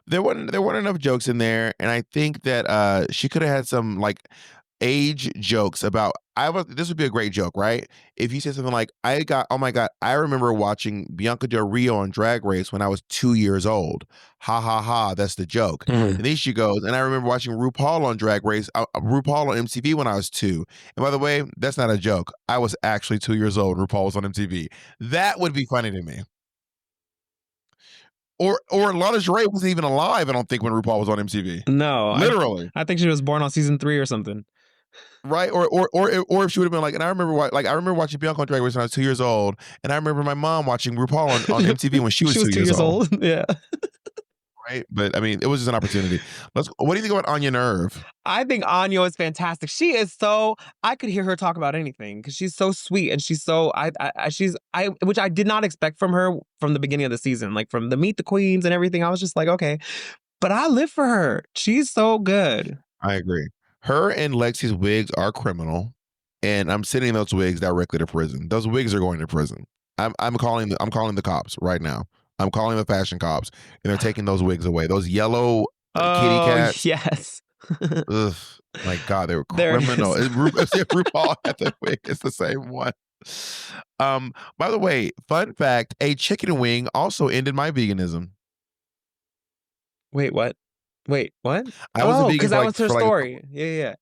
There weren't enough jokes in there, and I think that she could have had some like age jokes about. This would be a great joke, right? If you said something like, oh my God, I remember watching Bianca Del Rio on Drag Race when I was 2 years old. Ha ha ha, that's the joke. Mm-hmm. And then she goes, and I remember watching RuPaul on Drag Race, RuPaul on MTV when I was 2. And by the way, that's not a joke. I was actually 2 years old. RuPaul was on MTV. That would be funny to me. Or Lana Del Rey wasn't even alive, I don't think, when RuPaul was on MTV. No. Literally. I think she was born on season 3 or something. Right, or if she would have been like, and I remember watching Bianca on Drag Race when I was 2 years old, and I remember my mom watching RuPaul on MTV when she was 2 years old. Yeah. Right, but I mean, it was just an opportunity. What do you think about Anya Nerve? I think Anya is fantastic. She is so, I could hear her talk about anything because she's so sweet and she's so, which I did not expect from her from the beginning of the season, like from the Meet the Queens and everything. I was just like, okay, but I live for her. She's so good. I agree. Her and Lexi's wigs are criminal, and I'm sending those wigs directly to prison. Those wigs are going to prison. I'm calling the cops right now. I'm calling the fashion cops, and they're taking those wigs away. Those yellow kitty cats. Yes. Ugh, my God, they were criminal. RuPaul had the wig. It's the same one. By the way, fun fact: a chicken wing also ended my veganism. Wait, what? I was a vegan because that was her story. Yeah.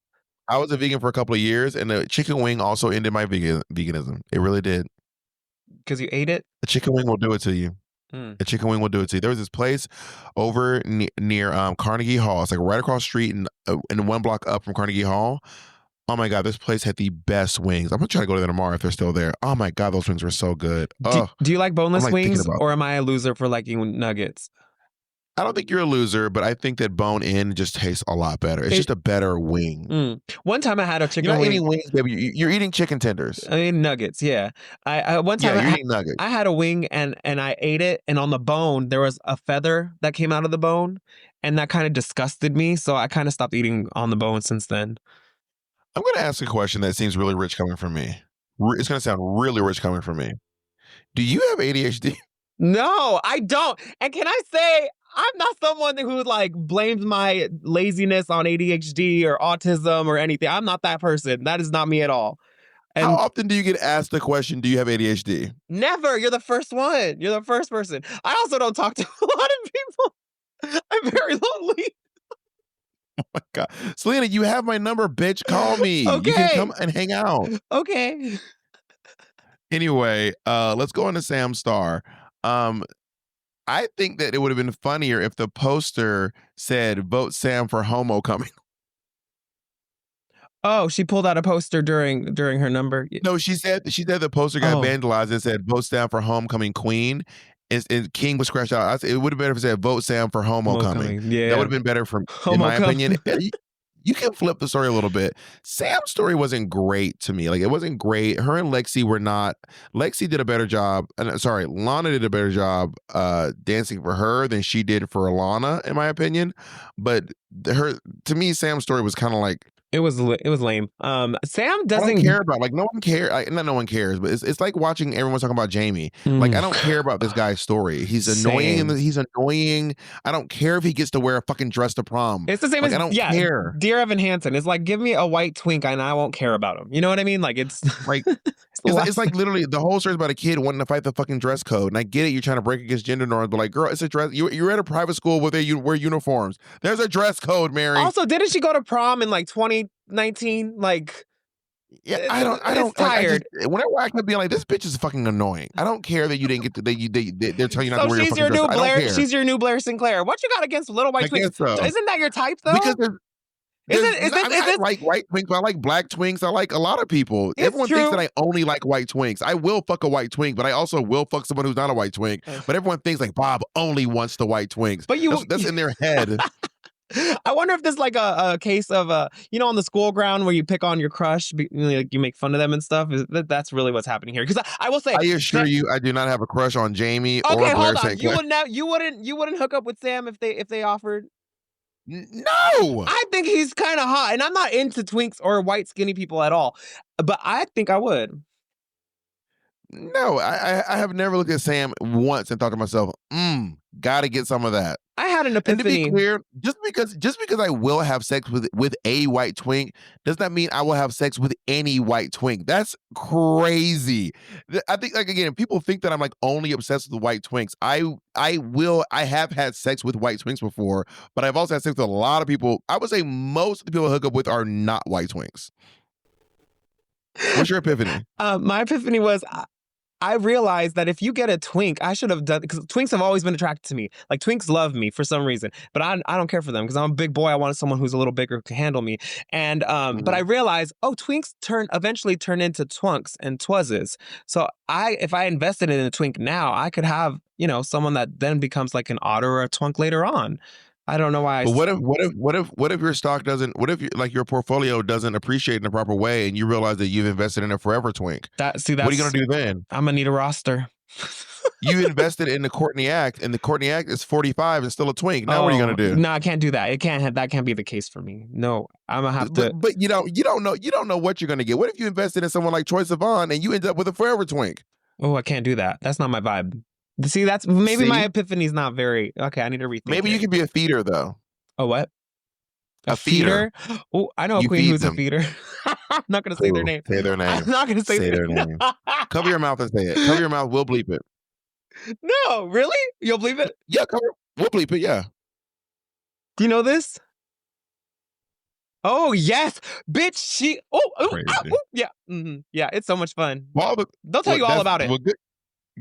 I was a vegan for a couple of years, and the chicken wing also ended my veganism. It really did. Because you ate it? The chicken wing will do it to you. The chicken wing will do it to you. There was this place over near Carnegie Hall. It's like right across the street and 1 block up from Carnegie Hall. Oh my God, this place had the best wings. I'm gonna try to go to there tomorrow if they're still there. Oh my God, those wings were so good. Do you like boneless wings, or am I a loser for liking nuggets? I don't think you're a loser, but I think that bone in just tastes a lot better. It's just a better wing. One time I had a chicken wing. You're not eating wings, baby. You're eating chicken tenders. I mean nuggets, yeah. One time you're eating nuggets. I had a wing and I ate it, and on the bone there was a feather that came out of the bone, and that kind of disgusted me. So I kind of stopped eating on the bone since then. I'm going to ask a question that seems really rich coming from me. It's going to sound really rich coming from me. Do you have ADHD? No, I don't. And can I say, I'm not someone who like blames my laziness on ADHD or autism or anything. I'm not that person. That is not me at all. And how often do you get asked the question, do you have ADHD? Never. You're the first one. You're the first person. I also don't talk to a lot of people. I'm very lonely. Oh my God. Selena, you have my number, bitch. Call me. Okay. You can come and hang out. Okay. Anyway, let's go on to Sam Star. I think that it would have been funnier if the poster said, vote Sam for homecoming. Oh, she pulled out a poster during her number. No, she said the poster got vandalized and said, vote Sam for homecoming queen. And King was scratched out. It would have been better if it said, vote Sam for homecoming. Yeah. That would have been better in my opinion. You can flip the story a little bit. Sam's story wasn't great to me. Like, it wasn't great. Her and Lexi were not. Lexi did a better job. Lana did a better job dancing for her than she did for Alana, in my opinion. But to me, Sam's story was kind of like, it was lame. Sam doesn't I don't care about, like, no one cares. Not no one cares, but it's like watching everyone talking about Jamie. Like, I don't care about this guy's story. He's annoying. He's annoying. I don't care if he gets to wear a fucking dress to prom. It's the same as, I don't care. Dear Evan Hansen. It's like, give me a white twink and I won't care about him. You know what I mean? Like, it's like, it's like literally the whole story is about a kid wanting to fight the fucking dress code. And I get it, you're trying to break against gender norms, but like, girl, it's a dress. You're at a private school where you wear uniforms. There's a dress code, Mary. Also, didn't she go to prom in like 2019? Like, yeah, I don't. Tired. Whenever I can be like, this bitch is fucking annoying. I don't care that you didn't get to. They're telling you not to wear your fucking dress. I don't care. She's your new Blair Sinclair. What you got against little white twinks? So. Isn't that your type though? Because I like white twinks, but I like black twinks. I like a lot of people. Everyone thinks that I only like white twinks. I will fuck a white twink, but I also will fuck someone who's not a white twink. But everyone thinks like Bob only wants the white twinks. But that's in their head. I wonder if this is like a case of on the school ground where you pick on your crush, like you make fun of them and stuff. That's really what's happening here. Because I will say, I assure you, I do not have a crush on Jamie or Blair St. Clair. You wouldn't hook up with Sam if they offered. No, I think he's kind of hot, and I'm not into twinks or white skinny people at all. But I think I would. No, I have never looked at Sam once and thought to myself, gotta get some of that. I had an epiphany. And to be clear, just because I will have sex with a white twink does not mean I will have sex with any white twink. That's crazy. I think, like, again, people think that I'm like only obsessed with white twinks. I have had sex with white twinks before, but I've also had sex with a lot of people. I would say most of the people I hook up with are not white twinks. What's your epiphany? My epiphany was I realized that if you get a twink, I should have done, because twinks have always been attracted to me. Like twinks love me for some reason, but I don't care for them because I'm a big boy. I wanted someone who's a little bigger who can handle me. And but I realized, twinks eventually turn into twunks and twazzes. So if I invested in a twink now, I could have, someone that then becomes like an otter or a twunk later on. I don't know why. But what if your stock doesn't? What if your portfolio doesn't appreciate in the proper way, and you realize that you've invested in a forever twink? What are you gonna do then? I'm gonna need a roster. You invested in the Courtney Act, and the Courtney Act is 45 and still a twink. Now what are you gonna do? No, I can't do that. That can't be the case for me. No, I'm gonna have to. But you don't know what you're gonna get. What if you invested in someone like Troye Sivan and you end up with a forever twink? Oh, I can't do that. That's not my vibe. See, that's maybe my epiphany's not very okay. I need to rethink. Maybe you can be a feeder though. A what? A feeder? Oh, I know a queen who's a feeder. I'm not gonna say their name. Say their name. I'm not gonna say their name. Cover your mouth and say it. Cover your mouth. We'll bleep it. No, really? You'll bleep it? Yeah, we'll bleep it. Yeah. Do you know this? Oh yes, bitch. Yeah, yeah. It's so much fun. They'll tell you all about it. Well,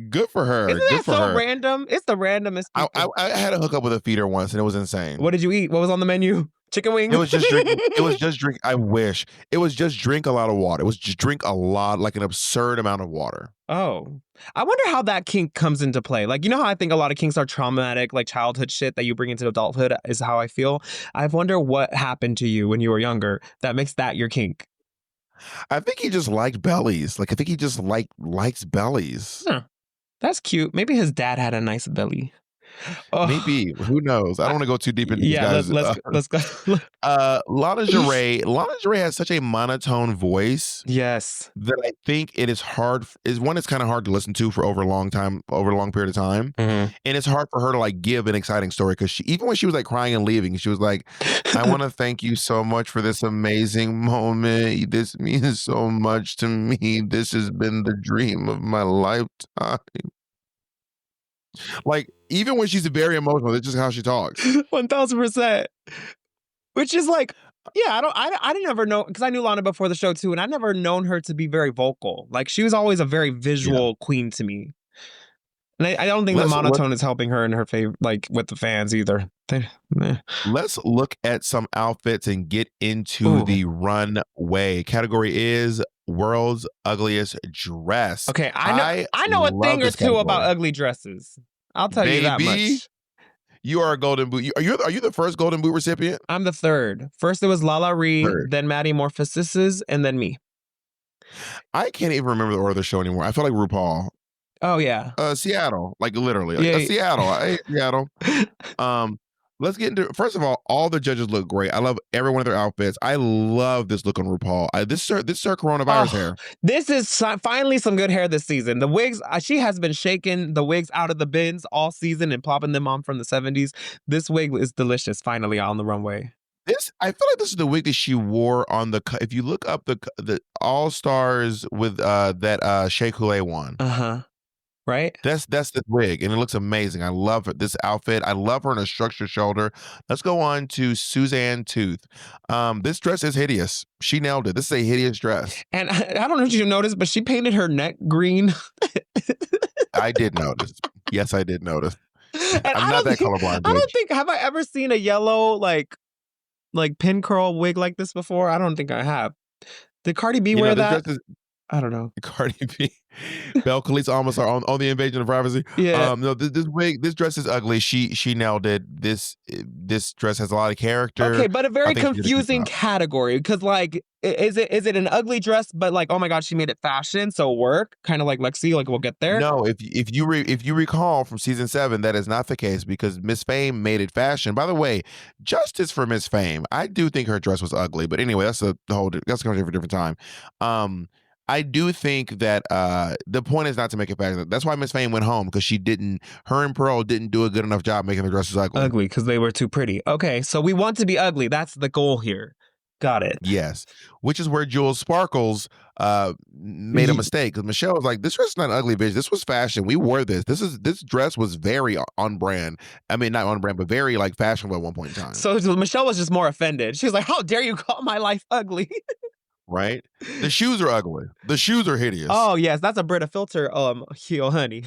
good for her. Isn't that so random? It's the randomest. I had a hookup with a feeder once, and it was insane. What did you eat? What was on the menu? Chicken wings? It was just drink. I wish it was just drink a lot of water. It was just drink a lot, like an absurd amount of water. Oh, I wonder how that kink comes into play. Like, how I think a lot of kinks are traumatic, like childhood shit that you bring into adulthood is how I feel. I wonder what happened to you when you were younger that makes that your kink. I think he just liked bellies. Like, I think he just likes bellies. Huh. That's cute. Maybe his dad had a nice belly. Oh. Maybe. Who knows? I don't want to go too deep into these guys. Let's go. Lingerie has such a monotone voice. Yes. That I think it is hard. It's kind of hard to listen to for over a long period of time. Mm-hmm. And it's hard for her to give an exciting story because even when she was crying and leaving, she was like, I want to thank you so much for this amazing moment. This means so much to me. This has been the dream of my lifetime. Even when she's very emotional, that's just how she talks. 1000%. Which is I didn't ever know, because I knew Lana before the show too, and I never known her to be very vocal. She was always a very visual queen to me. And I don't think the monotone is helping her in her favor, with the fans either. Let's look at some outfits and get into the runway. Category is World's Ugliest Dress. Okay, I know a thing or two about ugly dresses. I'll tell you that much. You are a golden boot. Are you the first golden boot recipient? I'm the third. First it was Lala Ree, then Maddie Morphosis, and then me. I can't even remember the order of the show anymore. I feel like RuPaul. Oh yeah. Seattle, literally. Seattle. I hate Seattle. Let's get into, first of all the judges look great. I love every one of their outfits. I love this look on RuPaul. This is her coronavirus hair. This is finally some good hair this season. The wigs, she has been shaking the wigs out of the bins all season and plopping them on from the 70s. This wig is delicious, finally on the runway. I feel like this is the wig that she wore on the, if you look up the All Stars with that Shea Coulee one. Uh-huh. Right? That's the wig, and it looks amazing. I love this outfit. I love her in a structured shoulder. Let's go on to Suzanne Tooth. This dress is hideous. She nailed it. This is a hideous dress. And I don't know if you noticed, but she painted her neck green. I did notice. Yes, I did notice. I'm not that colorblind. I don't think, have I ever seen a yellow like pin curl wig like this before? I don't think I have. Did Cardi B wear that? I don't know. Cardi B. Belle Khali's almost on the Invasion of Privacy. Yeah. No, this dress is ugly. She nailed it. This dress has a lot of character. Okay, but a very confusing category because is it an ugly dress? But oh my God, she made it fashion, so work. Kind of like Lexi. We'll get there. No, if you recall from season 7, that is not the case because Miss Fame made it fashion. By the way, justice for Miss Fame. I do think her dress was ugly, but anyway, that's a conversation for a different time. I do think that the point is not to make it fashion. That's why Miss Fame went home, because her and Pearl didn't do a good enough job making the dresses ugly. Ugly because they were too pretty. Okay, so we want to be ugly. That's the goal here. Got it. Yes, which is where Jules Sparkles made a mistake, because Michelle was like, "This dress is not ugly, bitch. This was fashion. We wore this. This dress was very on brand. I mean, not on brand, but very fashionable at one point in time." So Michelle was just more offended. She was like, "How dare you call my life ugly?" right? The shoes are ugly. The shoes are hideous. Oh yes, that's a Brita filter heel, honey.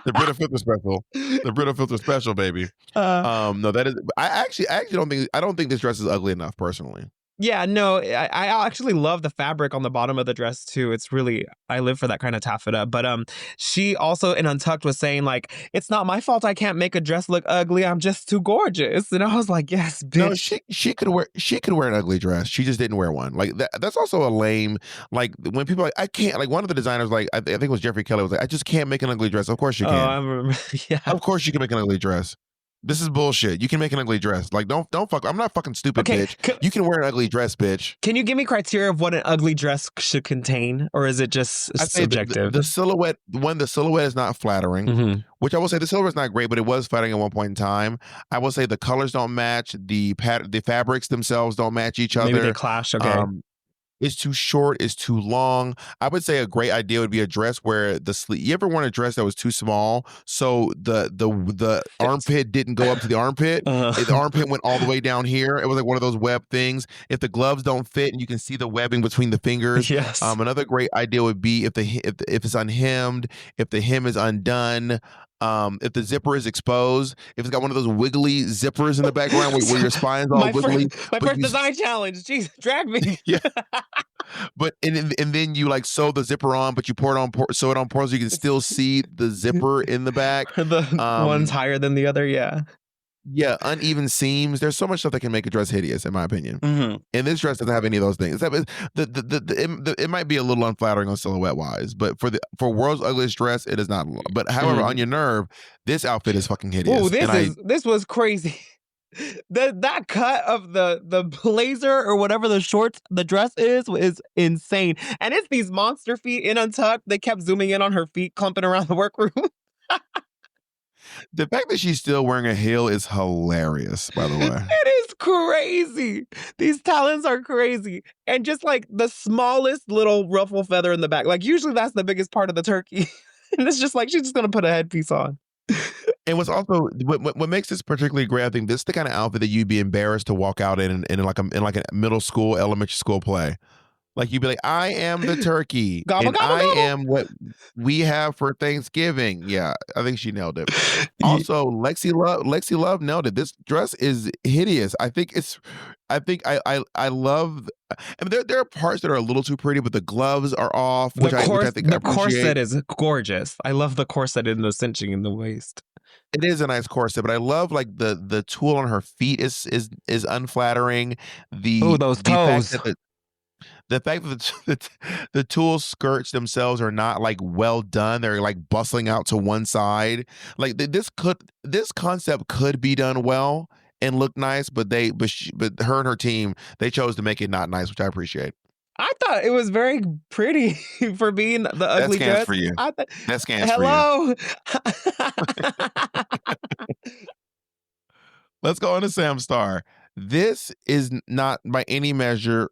The Brita filter special. The Brita filter special, baby. No, that is. I actually don't think this dress is ugly enough, personally. Yeah, no, I actually love the fabric on the bottom of the dress too. It's really, I live for that kind of taffeta. But she also in Untucked was saying like, it's not my fault I can't make a dress look ugly. I'm just too gorgeous. And I was like, yes, bitch. No, she could wear an ugly dress. She just didn't wear one. Like that's also a lame. Like when people are like, I can't. Like one of the designers, like I think it was Jeffrey Kelly, was like, I just can't make an ugly dress. Of course you can. Oh, I remember. Yeah. Of course you can make an ugly dress. This is bullshit. You can make an ugly dress. Like, don't fuck. I'm not fucking stupid, bitch. You can wear an ugly dress, bitch. Can you give me criteria of what an ugly dress should contain, or is it just subjective? The silhouette, the silhouette is not flattering, which I will say the silhouette is not great, but it was flattering at one point in time. I will say the colors don't match. The fabrics themselves don't match each other. Maybe they clash. Okay. It's too short, it's too long. I would say a great idea would be a dress where the sleeve. You ever worn a dress that was too small, so the armpit didn't go up to the armpit? The armpit went all the way down here. It was like one of those web things. If the gloves don't fit and you can see the webbing between the fingers. Yes. Another great idea would be if it's unhemmed, if the hem is undone. If the zipper is exposed, if it's got one of those wiggly zippers in the background where your spine's all wiggly. My first design challenge. Jeez, drag me. Yeah. But and then you like sew the zipper on, but you sew it on so you can still see the zipper in the back. The one's higher than the other. Yeah. Yeah, uneven seams. There's so much stuff that can make a dress hideous, in my opinion. And this dress doesn't have any of those things. It might be a little unflattering on silhouette wise, but for world's ugliest dress, it is not. But however, on your nerve, this outfit is fucking hideous. Oh, this was crazy. That cut of the blazer or whatever the dress is insane, and it's these monster feet in Untucked. They kept zooming in on her feet clumping around the workroom. The fact that she's still wearing a heel is hilarious, by the way. It is crazy. These talons are crazy. And just like the smallest little ruffle feather in the back. Like usually that's the biggest part of the turkey. And it's just like she's just going to put a headpiece on. And what's also what makes this particularly great, I think this is the kind of outfit that you'd be embarrassed to walk out in like a middle school, elementary school play. Like you'd be like, I am the turkey, gobble, and gobble, I gobble. am what we have for Thanksgiving. Yeah, I think she nailed it. Also, Lexi Love nailed it. This dress is hideous. I love. I mean, there are parts that are a little too pretty, but the gloves are off, which I think the corset is gorgeous. I love the corset and the cinching in the waist. It is a nice corset, but I love like the tool on her feet is unflattering. Those toes. The fact that the tool skirts themselves are not like well done. They're like bustling out to one side. Like this concept could be done well and look nice, but her and her team, they chose to make it not nice, which I appreciate. I thought it was very pretty for being the ugly dress. For you. That scans Hello. For you. Let's go on to Sam Star. This is not by any measure.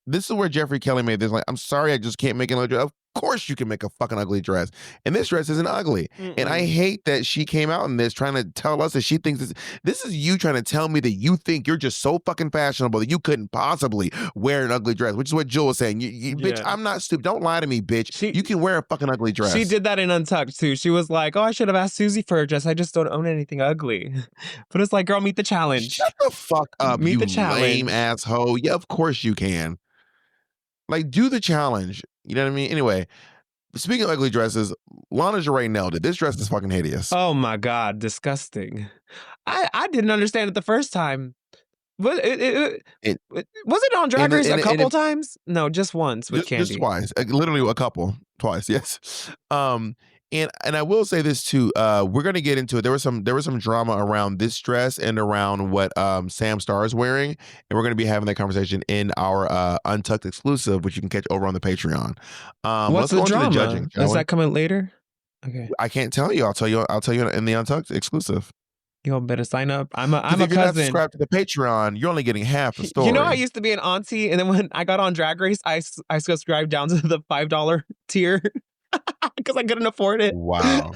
This is where Jeffrey Kelly made this. Like, I'm sorry, I just can't make an ugly dress. Of course you can make a fucking ugly dress. And this dress isn't ugly. And I hate that she came out in this trying to tell us that she thinks this is you trying to tell me that you think you're just so fucking fashionable that you couldn't possibly wear an ugly dress, which is what Jill was saying. Bitch, I'm not stupid. Don't lie to me, bitch. You can wear a fucking ugly dress. She did that in Untucked too. She was like, oh, I should have asked Susie for a dress. I just don't own anything ugly. But it's like, girl, meet the challenge. Shut the fuck up, meet you the challenge. lame asshole. Yeah, of course you can. Like, do the challenge. You know what I mean? Anyway, speaking of ugly dresses, Lingerie nailed it. This dress is fucking hideous. Oh my God, disgusting. I didn't understand it the first time. Was it on Drag Race a couple times? No, just once with Candy. Just twice. Literally a couple. Twice, yes. And I will say this too. We're gonna get into it. There was some drama around this dress and around what Sam Star is wearing, and we're gonna be having that conversation in our Untucked exclusive, which you can catch over on the Patreon. What's the drama? Is that coming later? Okay. I can't tell you. I'll tell you in the Untucked exclusive. You all better sign up. I'm a if you're cousin. Not subscribed to the Patreon, you're only getting half the story. You know, I used to be an auntie, and then when I got on Drag Race, I subscribed down to the $5 tier. Because I couldn't afford it. Wow.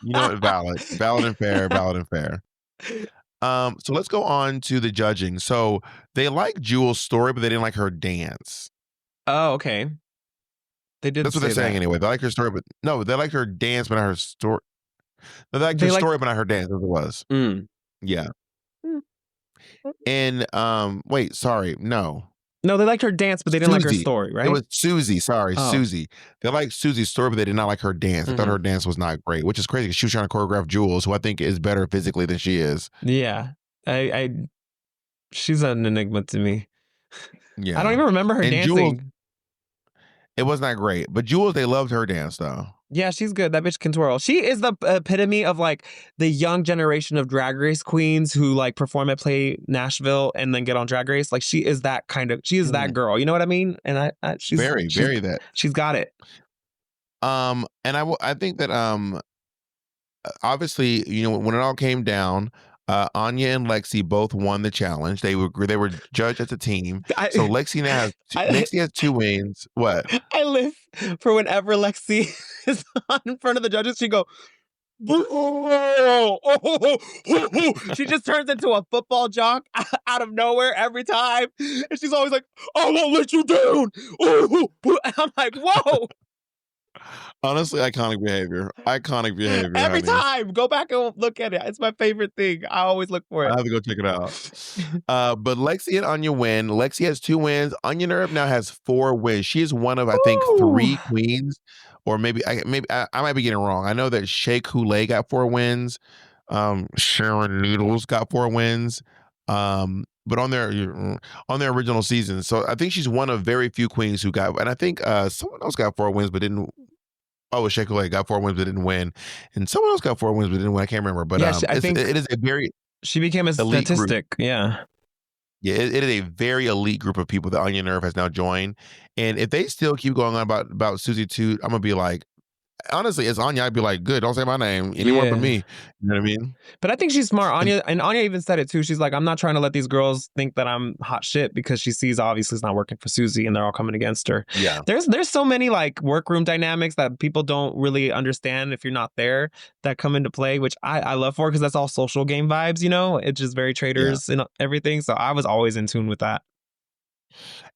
You know what? Valid and fair. So let's go on to the judging. So they like Jewel's story, but they didn't like her dance. Oh, okay. They did. That's what they're saying anyway. They like her story, but no, they like her dance, but not her story. They liked her story, but not her dance. That's what it was. Yeah. And wait, sorry, no. No, they liked her dance, but they didn't like her story, right? It was Susie. Sorry, Susie. They liked Susie's story, but they did not like her dance. I thought her dance was not great, which is crazy because she was trying to choreograph Jules, who I think is better physically than she is. Yeah, she's an enigma to me. Yeah, I don't even remember her dancing. Jules, it was not great, but Jules, they loved her dance though. Yeah, she's good. That bitch can twirl. She is the epitome of like the young generation of Drag Race queens who like perform at Play Nashville and then get on Drag Race. Like she is that kind of. She is that girl. You know what I mean? And she's very that. She's got it. And I think that obviously, you know, when it all came down, Onya and Lexi both won the challenge. They were judged as a team. So Lexi now has 2 wins. What? I live for whenever Lexi is in front of the judges, she go, she just turns into a football jock out of nowhere every time. And she's always like, I won't let you down. And I'm like, whoa. Honestly, iconic behavior. Every time. Go back and look at it. It's my favorite thing. I always look for it. I have to go check it out. But Lexi and Onya win. Lexi has 2 wins. Onya Nerve now has 4 wins. She is one of, I think, 3 queens. Or maybe I might be getting it wrong. I know that Shea Coulee got 4 wins. Sharon Needles got 4 wins. But on their original season. So I think she's one of very few queens who got, and I think someone else got 4 wins but didn't. Oh, Shea Coulee got 4 wins but didn't win, and someone else got 4 wins but didn't win. I can't remember, but yeah, I think it is a very. She became a statistic. Group. Yeah. Yeah, it is a very elite group of people that Onya Nerve has now joined, and if they still keep going on about Susie Toot, I'm gonna be like, honestly, as Onya, I'd be like, good, don't say my name anyone but me. You know what I mean? But I think she's smart. Onya even said it too. She's like, I'm not trying to let these girls think that I'm hot shit, because she sees obviously it's not working for Susie and they're all coming against her. Yeah. There's so many like workroom dynamics that people don't really understand if you're not there that come into play, which I love for, because that's all social game vibes, you know? It's just very traders and everything. So I was always in tune with that.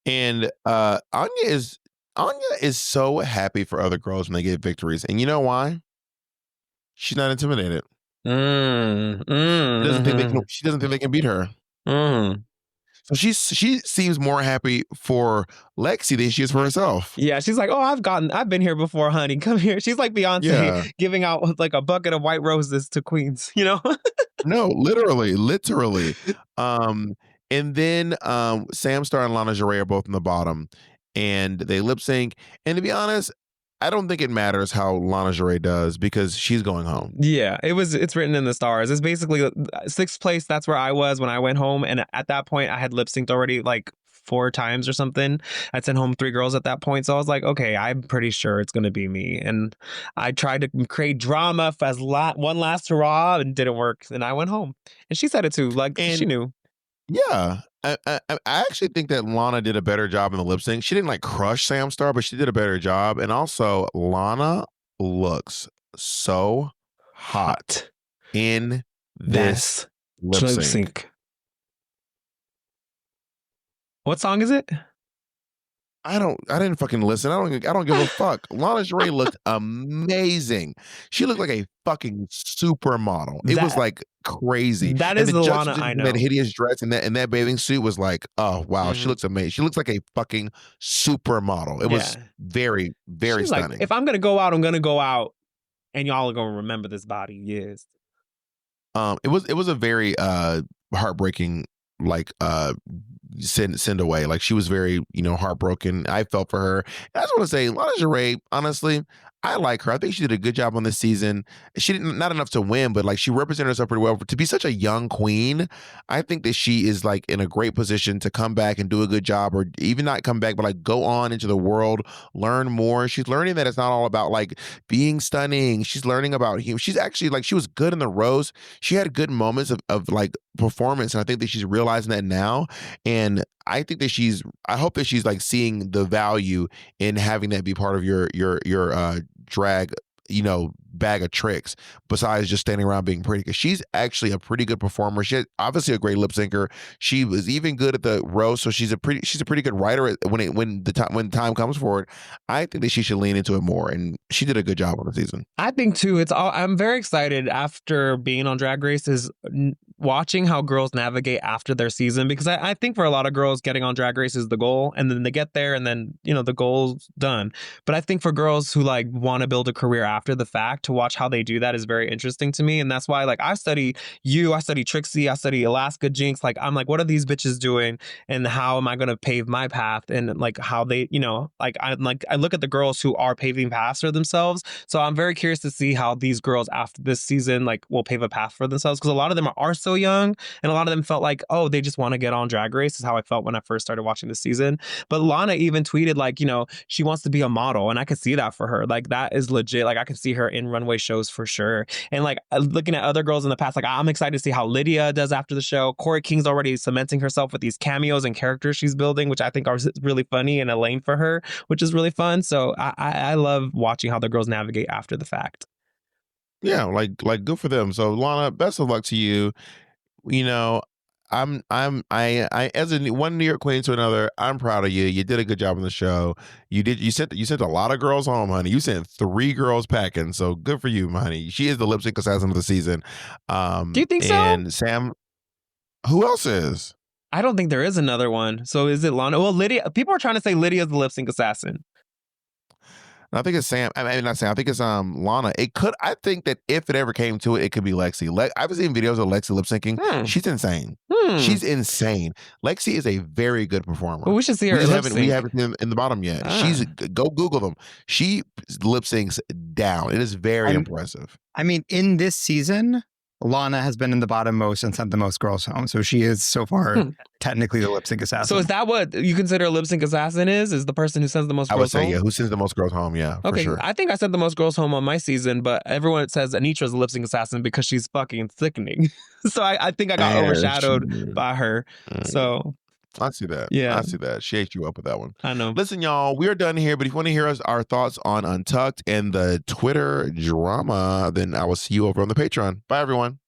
And Onya is so happy for other girls when they get victories. And you know why? She's not intimidated. She doesn't think they can beat her. So she seems more happy for Lexi than she is for herself. Yeah, she's like, oh, I've been here before, honey. Come here. She's like Beyonce giving out like a bucket of white roses to queens, you know? No, literally. And then Sam Star and Lana Jarrett are both in the bottom. And they lip sync. And to be honest, I don't think it matters how Lana Jarrett does, because she's going home. Yeah, it's written in the stars. It's basically 6th place. That's where I was when I went home. And at that point, I had lip synced already like 4 times or something. I'd sent home 3 girls at that point. So I was like, okay, I'm pretty sure it's going to be me. And I tried to create drama as one last hurrah, and didn't work. And I went home. And she said it too. Like, she knew. Yeah. I actually think that Lana did a better job in the lip sync. She didn't like crush Sam Star, but she did a better job. And also, Lana looks so hot in this lip sync. What song is it? I didn't fucking listen. I don't give a fuck. Lana Jarrett looked amazing. She looked like a fucking supermodel. It was like crazy. That is the Lana I know. That hideous dress and that bathing suit was like, oh wow, she looks amazing. She looks like a fucking supermodel. It was very, very stunning. Like, if I'm gonna go out, I'm gonna go out, and y'all are gonna remember this body. Yes. It was a very heartbreaking like send away. Like, she was very, heartbroken. I felt for her. I just want to say, Lana Jarrett, honestly, I like her. I think she did a good job on this season. She didn't, not enough to win, but like, she represented herself pretty well. To be such a young queen, I think that she is like in a great position to come back and do a good job, or even not come back, but like go on into the world, learn more. She's learning that it's not all about like being stunning. She's learning about she's actually like, she was good in the roast. She had good moments of like performance, and I think that she's realizing that now. And I think that I hope that she's like seeing the value in having that be part of your drag bag of tricks besides just standing around being pretty, because she's actually a pretty good performer. She's obviously a great lip syncer. She was even good at the roast, so she's a pretty good writer when the time comes for it. I think that she should lean into it more, and she did a good job on the season. I think too. I'm very excited after being on Drag Race is watching how girls navigate after their season, because I think for a lot of girls, getting on Drag Race is the goal, and then they get there and then the goal's done. But I think for girls who like want to build a career after the fact, to watch how they do that is very interesting to me. And that's why I study Trixie, I study Alaska Jinx. I'm like, what are these bitches doing, and how am I going to pave my path? And how they I look at the girls who are paving paths for themselves. So I'm very curious to see how these girls after this season will pave a path for themselves, because a lot of them are so young, and a lot of them felt like, oh, they just want to get on Drag Race, is how I felt when I first started watching this season. But Lana even tweeted she wants to be a model, and I could see that for her. That is legit. I could see her in runway shows for sure. And looking at other girls in the past, I'm excited to see how Lydia does after the show. Corey King's already cementing herself with these cameos and characters she's building, which I think are really funny and a lane for her, which is really fun. So I love watching how the girls navigate after the fact. Yeah, good for them. So Lana, best of luck to you. I as one New York queen to another, I'm proud of you. You did a good job on the show. You sent a lot of girls home, honey. You sent 3 girls packing. So good for you, honey. She is the lip sync assassin of the season. Do you think so? And Sam, who else is? I don't think there is another one. So is it Lana? Well, Lydia. People are trying to say Lydia's the lip sync assassin. I think it's Sam. I mean, not Sam. I think it's Lana. It could. I think that if it ever came to it, it could be Lexi. I've seen videos of Lexi lip syncing. She's insane. She's insane. Lexi is a very good performer. Well, we should see her lip sync. We haven't seen in the bottom yet. Go Google them. She lip syncs down. It is very impressive. I mean, in this season, Lana has been in the bottom most and sent the most girls home. So she is so far technically the lip sync assassin. So is that what you consider a lip sync assassin is the person who sends the most girls home? I would say, yeah, who sends the most girls home, yeah, okay, for sure. I think I sent the most girls home on my season, but everyone says Anitra's a lip sync assassin because she's fucking sickening. So I think I got overshadowed by her. So I see that. Yeah. I see that. She ate you up with that one. I know. Listen, y'all, we are done here, but if you want to hear our thoughts on Untucked and the Twitter drama, then I will see you over on the Patreon. Bye, everyone.